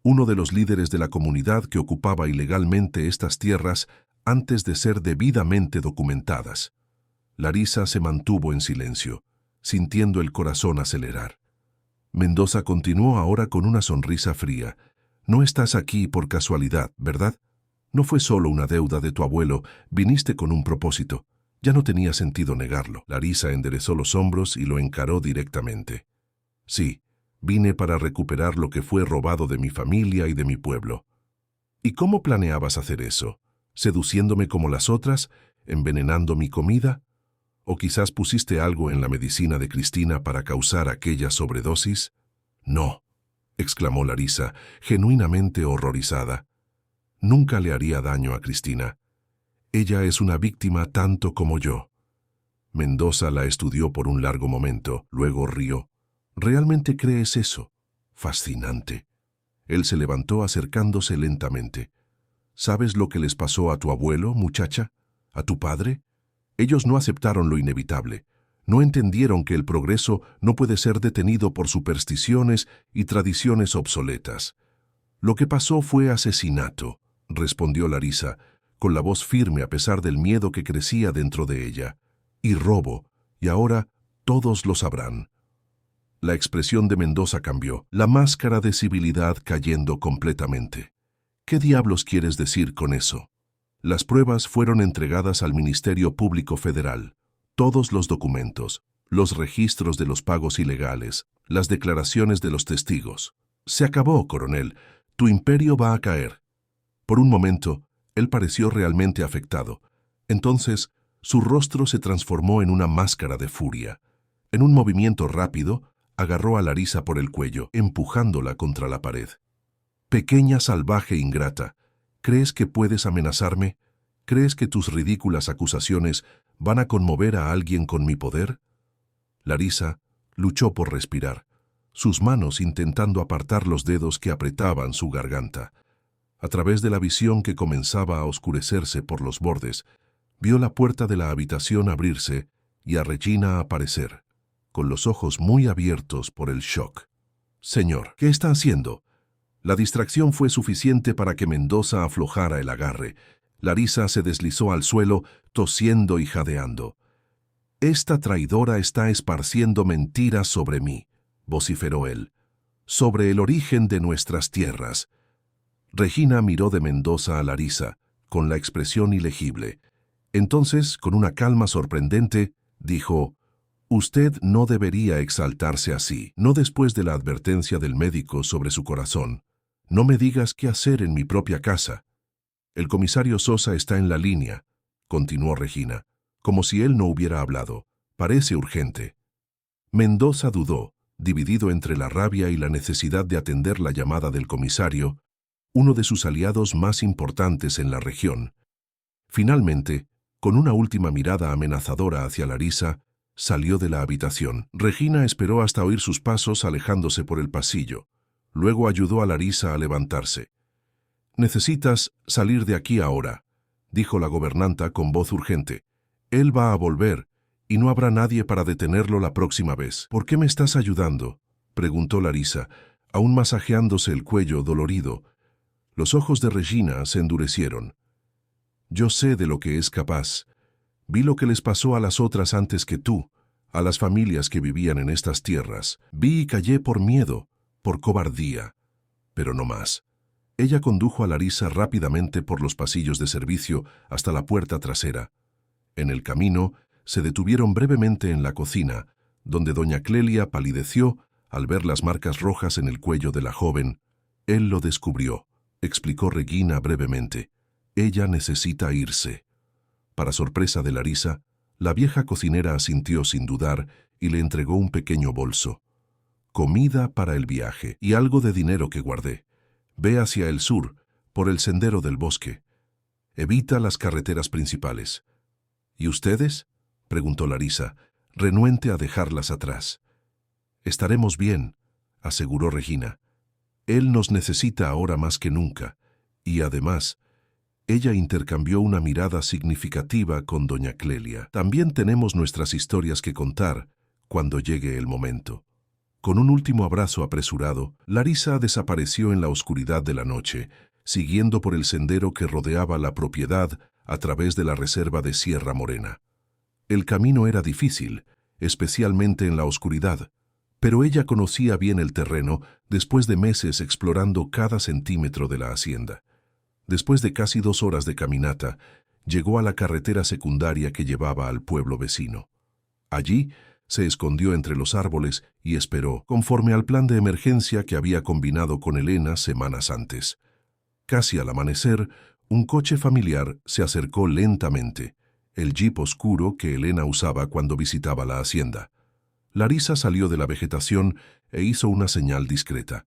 uno de los líderes de la comunidad que ocupaba ilegalmente estas tierras antes de ser debidamente documentadas». Larisa se mantuvo en silencio, sintiendo el corazón acelerar. Mendoza continuó ahora con una sonrisa fría. «No estás aquí por casualidad, ¿verdad? No fue solo una deuda de tu abuelo, viniste con un propósito. Ya no tenía sentido negarlo». Larisa enderezó los hombros y lo encaró directamente. «Sí, vine para recuperar lo que fue robado de mi familia y de mi pueblo». «¿Y cómo planeabas hacer eso? ¿Seduciéndome como las otras? ¿Envenenando mi comida? ¿O quizás pusiste algo en la medicina de Cristina para causar aquella sobredosis?» «No», exclamó Larisa, genuinamente horrorizada. «Nunca le haría daño a Cristina. Ella es una víctima tanto como yo». Mendoza la estudió por un largo momento, luego rió. «¿Realmente crees eso? Fascinante». Él se levantó acercándose lentamente. «¿Sabes lo que les pasó a tu abuelo, muchacha? ¿A tu padre? Ellos no aceptaron lo inevitable. No entendieron que el progreso no puede ser detenido por supersticiones y tradiciones obsoletas. Lo que pasó fue asesinato, respondió Larisa, con la voz firme a pesar del miedo que crecía dentro de ella. Y robo, y ahora todos lo sabrán. La expresión de Mendoza cambió, la máscara de civilidad cayendo completamente. ¿Qué diablos quieres decir con eso? Las pruebas fueron entregadas al Ministerio Público Federal. Todos los documentos, los registros de los pagos ilegales, las declaraciones de los testigos. Se acabó, coronel. Tu imperio va a caer. Por un momento, él pareció realmente afectado. Entonces, su rostro se transformó en una máscara de furia. En un movimiento rápido, agarró a Larisa por el cuello, empujándola contra la pared. Pequeña salvaje ingrata, ¿crees que puedes amenazarme? ¿Crees que tus ridículas acusaciones van a conmover a alguien con mi poder? Larisa luchó por respirar, sus manos intentando apartar los dedos que apretaban su garganta. A través de la visión que comenzaba a oscurecerse por los bordes, vio la puerta de la habitación abrirse y a Regina aparecer, con los ojos muy abiertos por el shock. «Señor, ¿qué está haciendo?» La distracción fue suficiente para que Mendoza aflojara el agarre. Larisa se deslizó al suelo, tosiendo y jadeando. «Esta traidora está esparciendo mentiras sobre mí», vociferó él, «sobre el origen de nuestras tierras». Regina miró de Mendoza a Larisa, con la expresión ilegible. Entonces, con una calma sorprendente, dijo: «Usted no debería exaltarse así, no después de la advertencia del médico sobre su corazón. No me digas qué hacer en mi propia casa». «El comisario Sosa está en la línea», continuó Regina, como si él no hubiera hablado. «Parece urgente». Mendoza dudó, dividido entre la rabia y la necesidad de atender la llamada del comisario, uno de sus aliados más importantes en la región. Finalmente, con una última mirada amenazadora hacia Larisa, salió de la habitación. Regina esperó hasta oír sus pasos alejándose por el pasillo. Luego ayudó a Larisa a levantarse. «Necesitas salir de aquí ahora», dijo la gobernanta con voz urgente. «Él va a volver, y no habrá nadie para detenerlo la próxima vez». «¿Por qué me estás ayudando?», preguntó Larisa, aún masajeándose el cuello dolorido. Los ojos de Regina se endurecieron. «Yo sé de lo que es capaz. Vi lo que les pasó a las otras antes que tú, a las familias que vivían en estas tierras. Vi y callé por miedo, por cobardía. Pero no más». Ella condujo a Larisa rápidamente por los pasillos de servicio hasta la puerta trasera. En el camino, se detuvieron brevemente en la cocina, donde doña Clelia palideció al ver las marcas rojas en el cuello de la joven. «Él lo descubrió», explicó Regina brevemente. «Ella necesita irse». Para sorpresa de Larisa, la vieja cocinera asintió sin dudar y le entregó un pequeño bolso. «Comida para el viaje y algo de dinero que guardé. Ve hacia el sur, por el sendero del bosque. Evita las carreteras principales». «¿Y ustedes?», preguntó Larisa, renuente a dejarlas atrás. «Estaremos bien», aseguró Regina. «Él nos necesita ahora más que nunca, y además...». Ella intercambió una mirada significativa con doña Clelia. «También tenemos nuestras historias que contar cuando llegue el momento». Con un último abrazo apresurado, Larisa desapareció en la oscuridad de la noche, siguiendo por el sendero que rodeaba la propiedad a través de la reserva de Sierra Morena. El camino era difícil, especialmente en la oscuridad, pero ella conocía bien el terreno después de meses explorando cada centímetro de la hacienda. Después de casi 2 horas de caminata, llegó a la carretera secundaria que llevaba al pueblo vecino. Allí, se escondió entre los árboles y esperó, conforme al plan de emergencia que había combinado con Elena semanas antes. Casi al amanecer, un coche familiar se acercó lentamente, el jeep oscuro que Elena usaba cuando visitaba la hacienda. Larisa salió de la vegetación e hizo una señal discreta.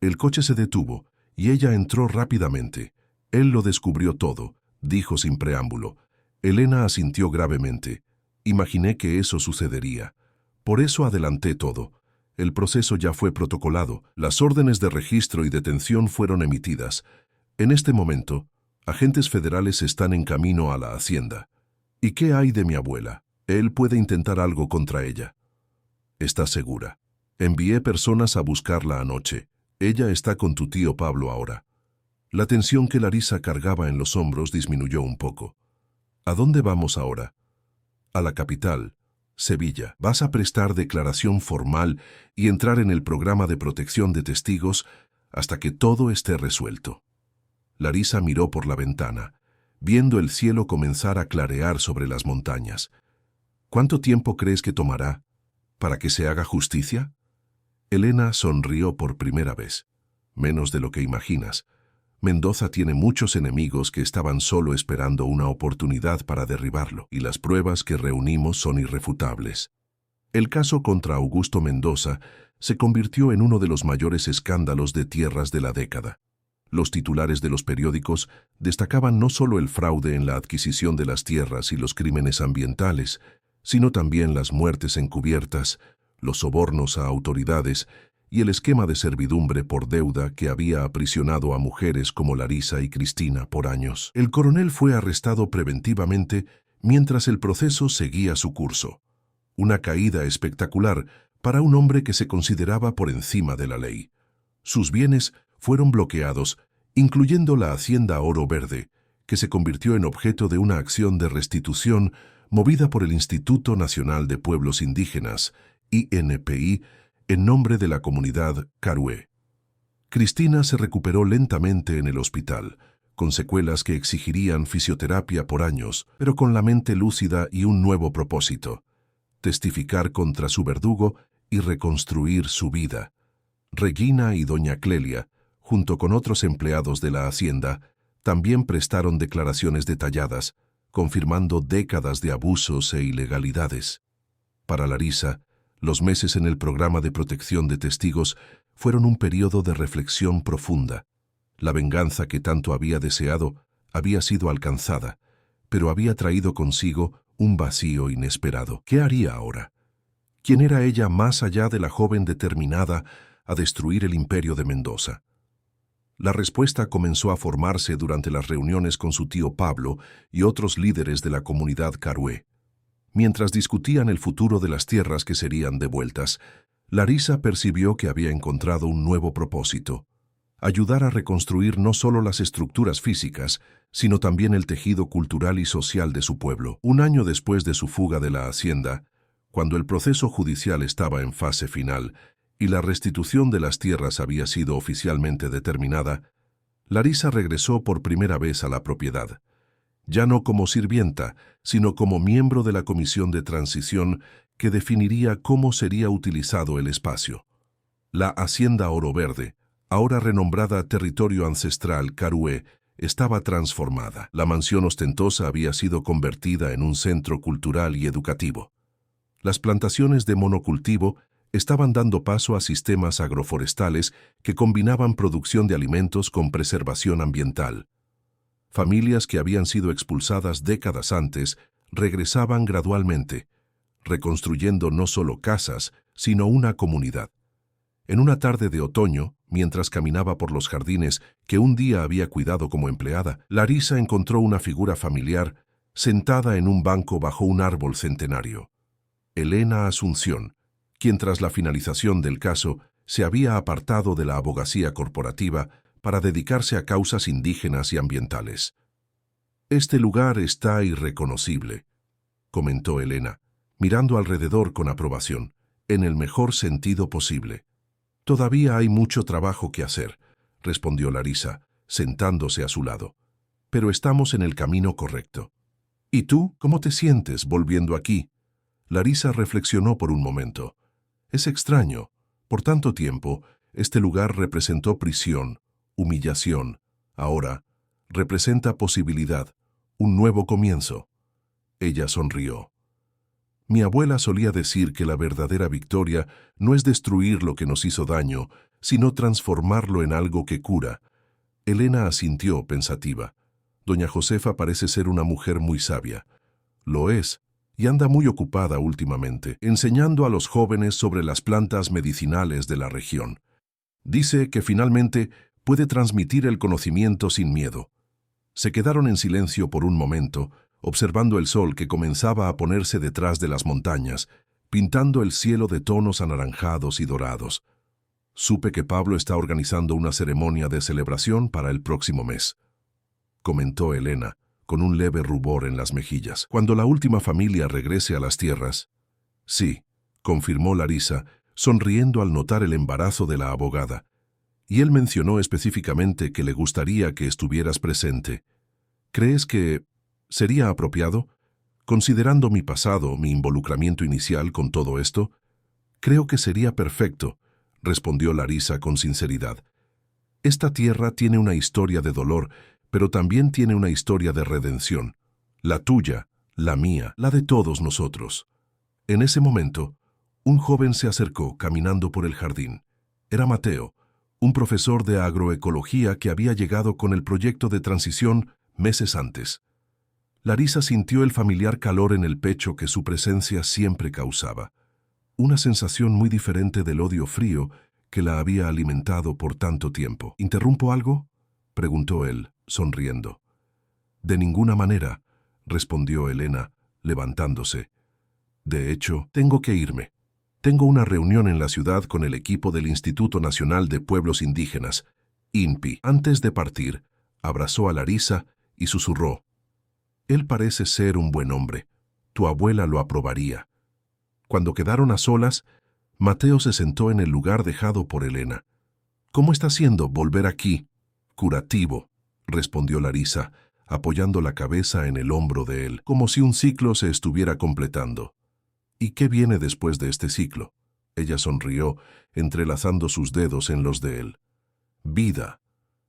El coche se detuvo y ella entró rápidamente. «Él lo descubrió todo», dijo sin preámbulo. Elena asintió gravemente. «Imaginé que eso sucedería. Por eso adelanté todo. El proceso ya fue protocolado. Las órdenes de registro y detención fueron emitidas. En este momento, agentes federales están en camino a la hacienda. ¿Y qué hay de mi abuela? Él puede intentar algo contra ella. ¿Estás segura? Envié personas a buscarla anoche. Ella está con tu tío Pablo ahora. La tensión que Larisa cargaba en los hombros disminuyó un poco. ¿A dónde vamos ahora? A la capital, Sevilla. Vas a prestar declaración formal y entrar en el programa de protección de testigos hasta que todo esté resuelto. Larisa miró por la ventana, viendo el cielo comenzar a clarear sobre las montañas. ¿Cuánto tiempo crees que tomará para que se haga justicia? Elena sonrió por primera vez. Menos de lo que imaginas. Mendoza tiene muchos enemigos que estaban solo esperando una oportunidad para derribarlo, y las pruebas que reunimos son irrefutables. El caso contra Augusto Mendoza se convirtió en uno de los mayores escándalos de tierras de la década. Los titulares de los periódicos destacaban no solo el fraude en la adquisición de las tierras y los crímenes ambientales, sino también las muertes encubiertas, los sobornos a autoridades y el esquema de servidumbre por deuda que había aprisionado a mujeres como Larisa y Cristina por años. El coronel fue arrestado preventivamente mientras el proceso seguía su curso. Una caída espectacular para un hombre que se consideraba por encima de la ley. Sus bienes fueron bloqueados, incluyendo la hacienda Oro Verde, que se convirtió en objeto de una acción de restitución movida por el Instituto Nacional de Pueblos Indígenas, INPI, en nombre de la comunidad Carué. Cristina se recuperó lentamente en el hospital, con secuelas que exigirían fisioterapia por años, pero con la mente lúcida y un nuevo propósito: testificar contra su verdugo y reconstruir su vida. Regina y doña Clelia, junto con otros empleados de la hacienda, también prestaron declaraciones detalladas, confirmando décadas de abusos e ilegalidades. Para Larisa, los meses en el programa de protección de testigos fueron un periodo de reflexión profunda. La venganza que tanto había deseado había sido alcanzada, pero había traído consigo un vacío inesperado. ¿Qué haría ahora? ¿Quién era ella más allá de la joven determinada a destruir el imperio de Mendoza? La respuesta comenzó a formarse durante las reuniones con su tío Pablo y otros líderes de la comunidad Carué. Mientras discutían el futuro de las tierras que serían devueltas, Larisa percibió que había encontrado un nuevo propósito: ayudar a reconstruir no solo las estructuras físicas, sino también el tejido cultural y social de su pueblo. Un año después de su fuga de la hacienda, cuando el proceso judicial estaba en fase final y la restitución de las tierras había sido oficialmente determinada, Larisa regresó por primera vez a la propiedad. Ya no como sirvienta, sino como miembro de la comisión de transición que definiría cómo sería utilizado el espacio. La hacienda Oro Verde, ahora renombrada Territorio Ancestral Carué, estaba transformada. La mansión ostentosa había sido convertida en un centro cultural y educativo. Las plantaciones de monocultivo estaban dando paso a sistemas agroforestales que combinaban producción de alimentos con preservación ambiental. Familias que habían sido expulsadas décadas antes regresaban gradualmente, reconstruyendo no solo casas, sino una comunidad. En una tarde de otoño, mientras caminaba por los jardines que un día había cuidado como empleada, Larisa encontró una figura familiar sentada en un banco bajo un árbol centenario. Elena Asunción, quien tras la finalización del caso se había apartado de la abogacía corporativa para dedicarse a causas indígenas y ambientales. «Este lugar está irreconocible», comentó Elena, mirando alrededor con aprobación, en el mejor sentido posible. «Todavía hay mucho trabajo que hacer», respondió Larisa, sentándose a su lado. «Pero estamos en el camino correcto». «¿Y tú, cómo te sientes volviendo aquí?» Larisa reflexionó por un momento. «Es extraño. Por tanto tiempo, este lugar representó prisión, humillación. Ahora, representa posibilidad, un nuevo comienzo». Ella sonrió. «Mi abuela solía decir que la verdadera victoria no es destruir lo que nos hizo daño, sino transformarlo en algo que cura». Elena asintió pensativa. Doña Josefa parece ser una mujer muy sabia. Lo es, y anda muy ocupada últimamente, enseñando a los jóvenes sobre las plantas medicinales de la región. Dice que finalmente puede transmitir el conocimiento sin miedo. Se quedaron en silencio por un momento, observando el sol que comenzaba a ponerse detrás de las montañas, pintando el cielo de tonos anaranjados y dorados. Supe que Pablo está organizando una ceremonia de celebración para el próximo mes, comentó Elena, con un leve rubor en las mejillas. Cuando la última familia regrese a las tierras. Sí, confirmó Larisa, sonriendo al notar el embarazo de la abogada. Y él mencionó específicamente que le gustaría que estuvieras presente. ¿Crees que sería apropiado? Considerando mi pasado, mi involucramiento inicial con todo esto, creo que sería perfecto, respondió Larisa con sinceridad. Esta tierra tiene una historia de dolor, pero también tiene una historia de redención. La tuya, la mía, la de todos nosotros. En ese momento, un joven se acercó caminando por el jardín. Era Mateo, un profesor de agroecología que había llegado con el proyecto de transición meses antes. Larisa sintió el familiar calor en el pecho que su presencia siempre causaba. Una sensación muy diferente del odio frío que la había alimentado por tanto tiempo. ¿Interrumpo algo?, preguntó él, sonriendo. De ninguna manera, respondió Elena, levantándose. De hecho, tengo que irme. Tengo una reunión en la ciudad con el equipo del Instituto Nacional de Pueblos Indígenas, INPI. Antes de partir, abrazó a Larisa y susurró. Él parece ser un buen hombre. Tu abuela lo aprobaría. Cuando quedaron a solas, Mateo se sentó en el lugar dejado por Elena. ¿Cómo está siendo volver aquí? Curativo, respondió Larisa, apoyando la cabeza en el hombro de él, como si un ciclo se estuviera completando. ¿Y qué viene después de este ciclo? Ella sonrió, entrelazando sus dedos en los de él. Vida,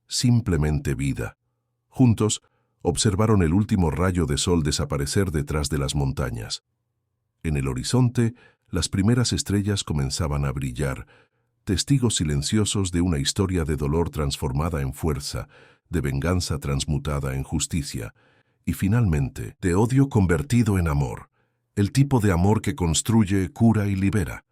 simplemente vida. Juntos, observaron el último rayo de sol desaparecer detrás de las montañas. En el horizonte, las primeras estrellas comenzaban a brillar, testigos silenciosos de una historia de dolor transformada en fuerza, de venganza transmutada en justicia, y finalmente, de odio convertido en amor, el tipo de amor que construye, cura y libera.